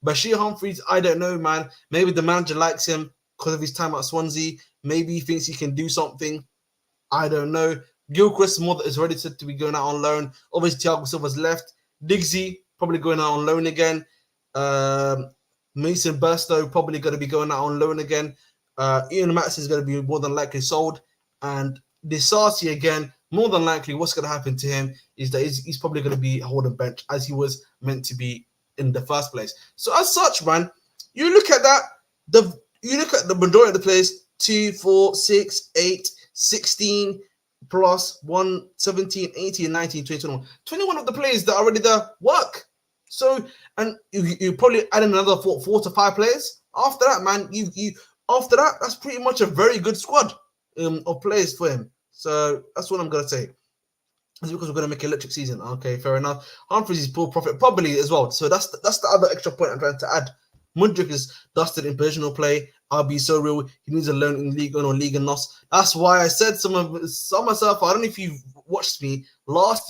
Bashir Humphreys, I don't know, man. Maybe the manager likes him because of his time at Swansea. Maybe he thinks he can do something. I don't know. Gilchrist is already said to be going out on loan. Obviously, Thiago Silva's left. Diggsy probably going out on loan again. Mason Burstow probably going to be going out on loan again. Ian Matz is going to be more than likely sold. And Disasi, again, more than likely what's going to happen to him is that he's probably going to be holding bench as he was meant to be in the first place. So as such, man, you look at that, you look at the majority of the players, 2, 4, 6, 8, 16 plus 1, 17, 18, 19, 20, 21. 21 of the players that are already there work. So, and you probably add in another 4 to 5 players. After that, man, after that, that's pretty much a very good squad of players for him. So that's what I'm gonna say. It's because we're gonna make an electric season. Okay, fair enough. Humphreys is poor profit probably as well. So that's the other extra point I'm trying to add. Mudryk is dusted in positional play. I'll be so real. He needs a loan in League One or League and Nos. That's why I said myself. I don't know if you watched me last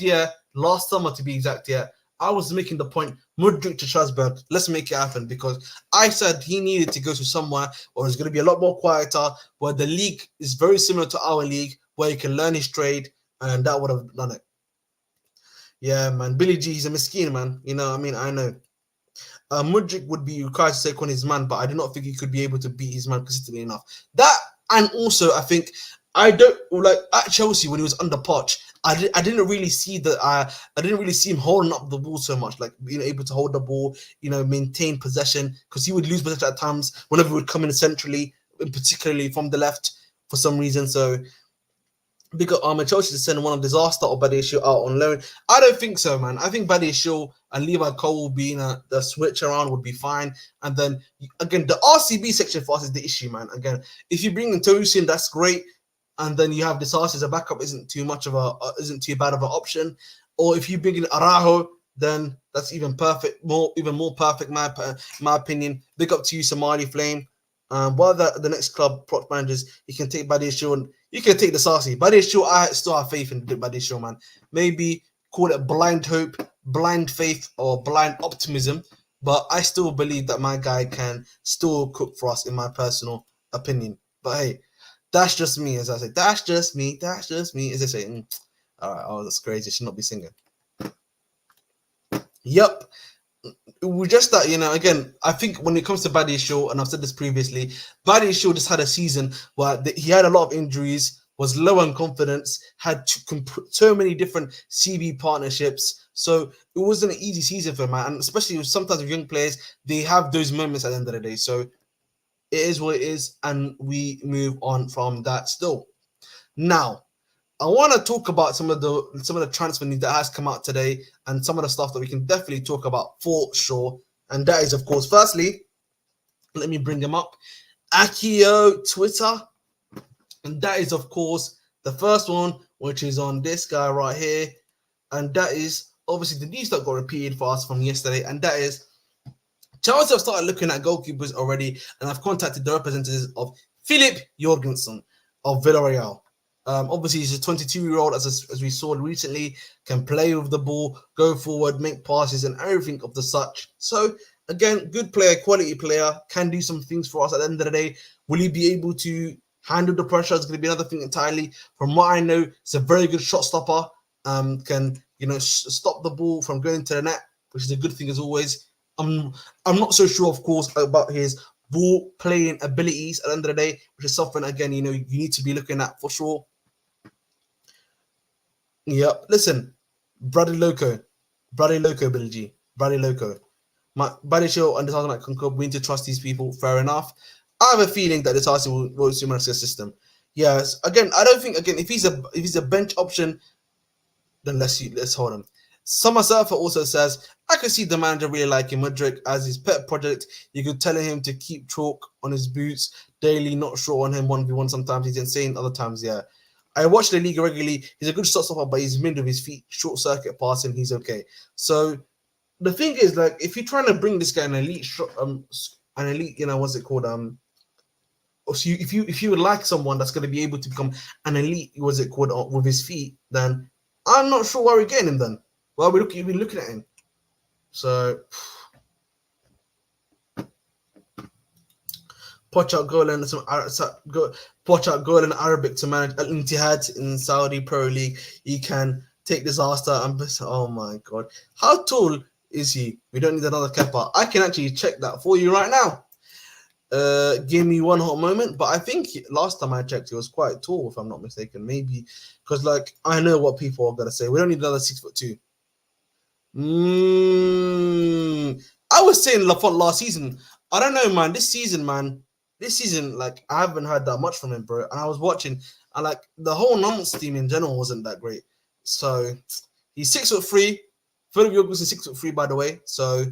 summer to be exact. Yeah, I was making the point. Mudryk to Strasbourg. Let's make it happen because I said he needed to go to somewhere where it's going to be a lot more quieter, where the league is very similar to our league, where he can learn his trade, and that would have done it. Yeah, man. Billy G, he's a miskin, man. You know what I mean? I know. Mudryk would be required to take on his man, but I do not think he could be able to beat his man consistently enough. That, and also I think I don't like at Chelsea when he was under Poch. I didn't really see I didn't really see him holding up the ball so much, like being able to hold the ball, maintain possession, because he would lose possession at times whenever he would come in centrally, particularly from the left for some reason. So big up Chelsea to send one of disaster or Badiashile out on loan. I don't think so, man. I think Badiashile and Levi Cole being the switch around would be fine. And then again, the RCB section for us is the issue, man. Again, if you bring in Tosin, that's great. And then you have Disasi as a backup, isn't too bad of an option. Or if you bring in Araujo, then that's even more perfect, my opinion. Big up to you, Somali Flame. While the next club prop managers, you can take Badiashile and you can take Disasi. Badiashile, I still have faith in Badiashile, man. Maybe call it blind hope, blind faith, or blind optimism. But I still believe that my guy can still cook for us, in my personal opinion. But hey, that's just me, as I say. That's just me, as they say. All right, oh, that's crazy. I should not be singing. Yep. We just that, again, I think when it comes to Badiashile, and I've said this previously, Badiashile just had a season where he had a lot of injuries, was low on confidence, had so many different CV partnerships. So it wasn't an easy season for him, man. And especially sometimes with young players, they have those moments at the end of the day. So it is what it is, and we move on from that still. Now, I want to talk about some of the transfer news that has come out today and some of the stuff that we can definitely talk about for sure. And that is, of course, firstly, let me bring him up. Akio Twitter. And that is, of course, the first one, which is on this guy right here. And that is, obviously, the news that got repeated for us from yesterday. And that is Chelsea have started looking at goalkeepers already, and I've contacted the representatives of Philip Jorgensen of Villarreal. Obviously, he's a 22-year-old, as we saw recently, can play with the ball, go forward, make passes, and everything of the such. So, again, good player, quality player, can do some things for us at the end of the day. Will he be able to handle the pressure? It's going to be another thing entirely. From what I know, it's a very good shot stopper. Can stop the ball from going to the net, which is a good thing as always. I'm not so sure, of course, about his ball playing abilities at the end of the day, which is something again you need to be looking at for sure. Yep. Listen, Bradley Loco, Billy G, Bradley Loco. Bradley Show and the Tatics concur. We need to trust these people. Fair enough. I have a feeling that the Tatics will assume a system. Yes. Again, I don't think if he's a bench option, then let's hold him. Summer Surfer also says, I could see the manager really liking Mudryk as his pet project. You could tell him to keep chalk on his boots daily, not sure on him 1v1 sometimes. He's insane, other times, yeah. I watch the league regularly. He's a good shot stopper, but he's mid with his feet, short circuit passing, he's okay. So the thing is, like, if you're trying to bring this guy an elite shot, what's it called? So if you would like someone that's going to be able to become an elite, what's it called, with his feet, then I'm not sure why we're getting him then. Why are we looking at him? So, Poch out goal and Arabic to manage Al Ittihad in Saudi Pro League. He can take disaster and oh my god, how tall is he? We don't need another Kepa. I can actually check that for you right now. Give me one hot moment, but I think last time I checked, he was quite tall, if I'm not mistaken. Maybe because, like, I know what people are gonna say. We don't need another 6'2". I was saying Lafont last season. I don't know, man. This season, like, I haven't heard that much from him, bro. And I was watching, and like the whole Nantes team in general wasn't that great. So he's 6'3". Philip Jorgensen is 6'3", by the way. So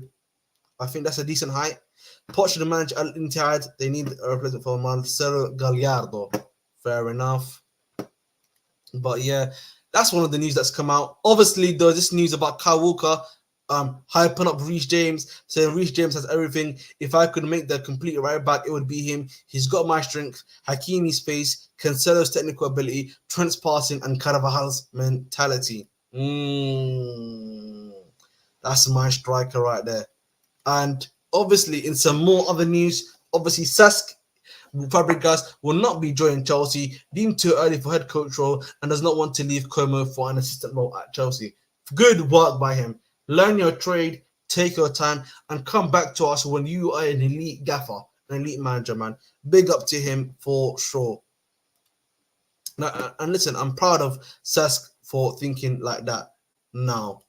I think that's a decent height. Poch to manage Al Ittihad. They need a replacement for Marcelo Gallardo. Fair enough. But yeah, that's one of the news that's come out. Obviously, there's this news about Kyle Walker hyping up Reece James, saying Reece James has everything. If I could make the complete right back, it would be him. He's got my strength, Hakimi's pace, Cancelo's technical ability, Trent's passing, and Carvajal's mentality. That's my striker right there. And obviously, in some more other news, obviously Cesc Fabregas will not be joining Chelsea, deemed too early for head coach role, and does not want to leave Como for an assistant role at Chelsea. Good work by him. Learn your trade, take your time, and come back to us when you are an elite gaffer, an elite manager, man. Big up to him for sure. Now, and listen, I'm proud of Cesc for thinking like that. Now,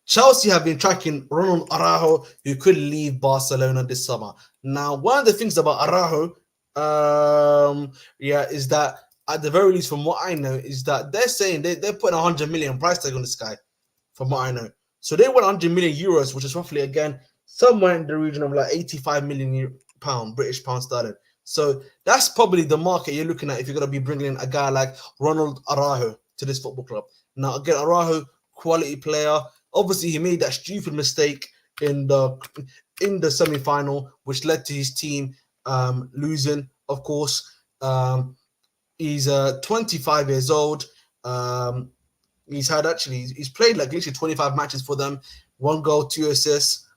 Chelsea have been tracking Ronald Araujo, who could leave Barcelona this summer. Now, one of the things about Araujo, is that at the very least, from what I know, is that they're saying they're putting 100 million price tag on this guy, from what I know. So they want 100 million euros, which is roughly, again, somewhere in the region of like 85 million British pound sterling. So that's probably the market you're looking at if you're going to be bringing in a guy like Ronald Araujo to this football club. Now, again, Araujo, quality player. Obviously, he made that stupid mistake in the semi-final, which led to his team losing, of course. He's 25 years old. He's played like literally 25 matches for them, 1 goal, 2 assists.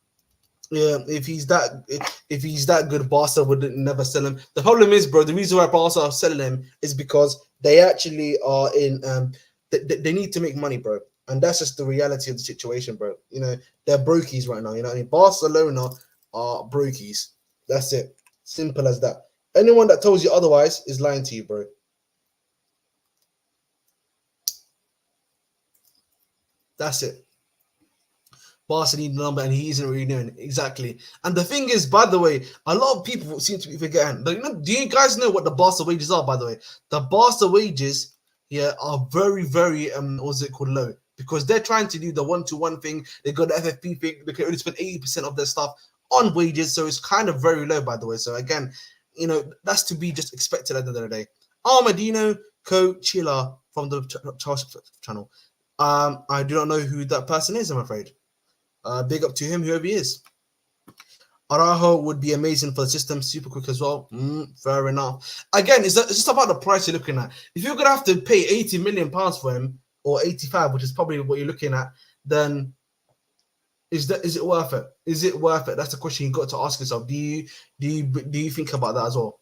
Yeah, if he's that good, Barca would never sell him. The problem is, bro, the reason why Barca are selling him is because they actually are in they need to make money, bro. And that's just the reality of the situation, bro. You know, they're brokies right now. You know what I mean? Barcelona are brokies. That's it. Simple as that. Anyone that tells you otherwise is lying to you, bro. That's it. Barca need a number, and he isn't really doing it. Exactly. And the thing is, by the way, a lot of people seem to be forgetting. Do you guys know what the Barca wages are, by the way? The Barca wages, are very, very, what's it called, low. Because they're trying to do the one-to-one thing. They got the FFP thing. They can only spend 80% of their stuff on wages. So it's kind of very low, by the way. So again, that's to be just expected at the end of the day. Armadino Coachella from the Charles channel. I do not know who that person is, I'm afraid. Big up to him, whoever he is. Araujo would be amazing for the system, super quick as well. Fair enough. Again, it's just about the price you're looking at. If you're gonna have to pay 80 million pounds for him, or 85, which is probably what you're looking at, then is it worth it? Is it worth it? That's the question you got to ask yourself. Do you think about that as well?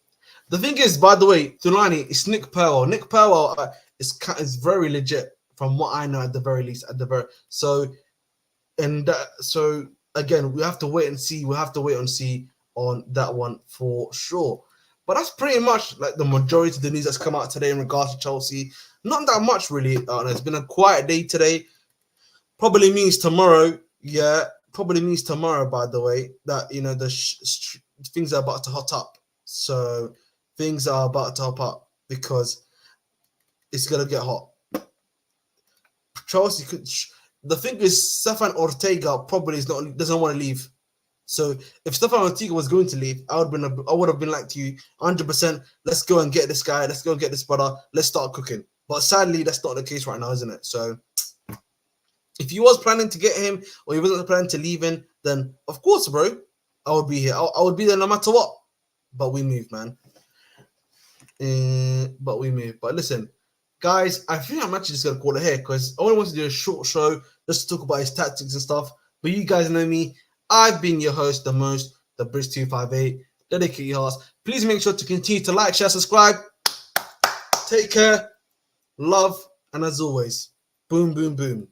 The thing is, by the way, Tulani, it's Nick Powell. Nick Powell is very legit from what I know at the very least. So again, we have to wait and see. We have to wait and see on that one for sure. But that's pretty much like the majority of the news that's come out today in regards to Chelsea. Not that much really. It's been a quiet day today. Probably means tomorrow. Yeah, probably means tomorrow. By the way, that the things are about to hot up. So things are about to hot up because it's gonna get hot. Chelsea could. The thing is, Stefan Ortega probably doesn't want to leave. So if Stefan Ortega was going to leave, I would have been like to you, 100%. Let's go and get this guy. Let's go and get this brother. Let's start cooking. But sadly, that's not the case right now, isn't it? So if you was planning to get him or you wasn't planning to leave him, then of course, bro, I would be here. I would be there no matter what. But we move, man. But listen, guys, I think I'm actually just going to call it here because I only want to do a short show just to talk about his tactics and stuff. But you guys know me. I've been your host, the Briz258. Dedicate your hearts. Please make sure to continue to like, share, subscribe. Take care. Love. And as always, boom, boom, boom.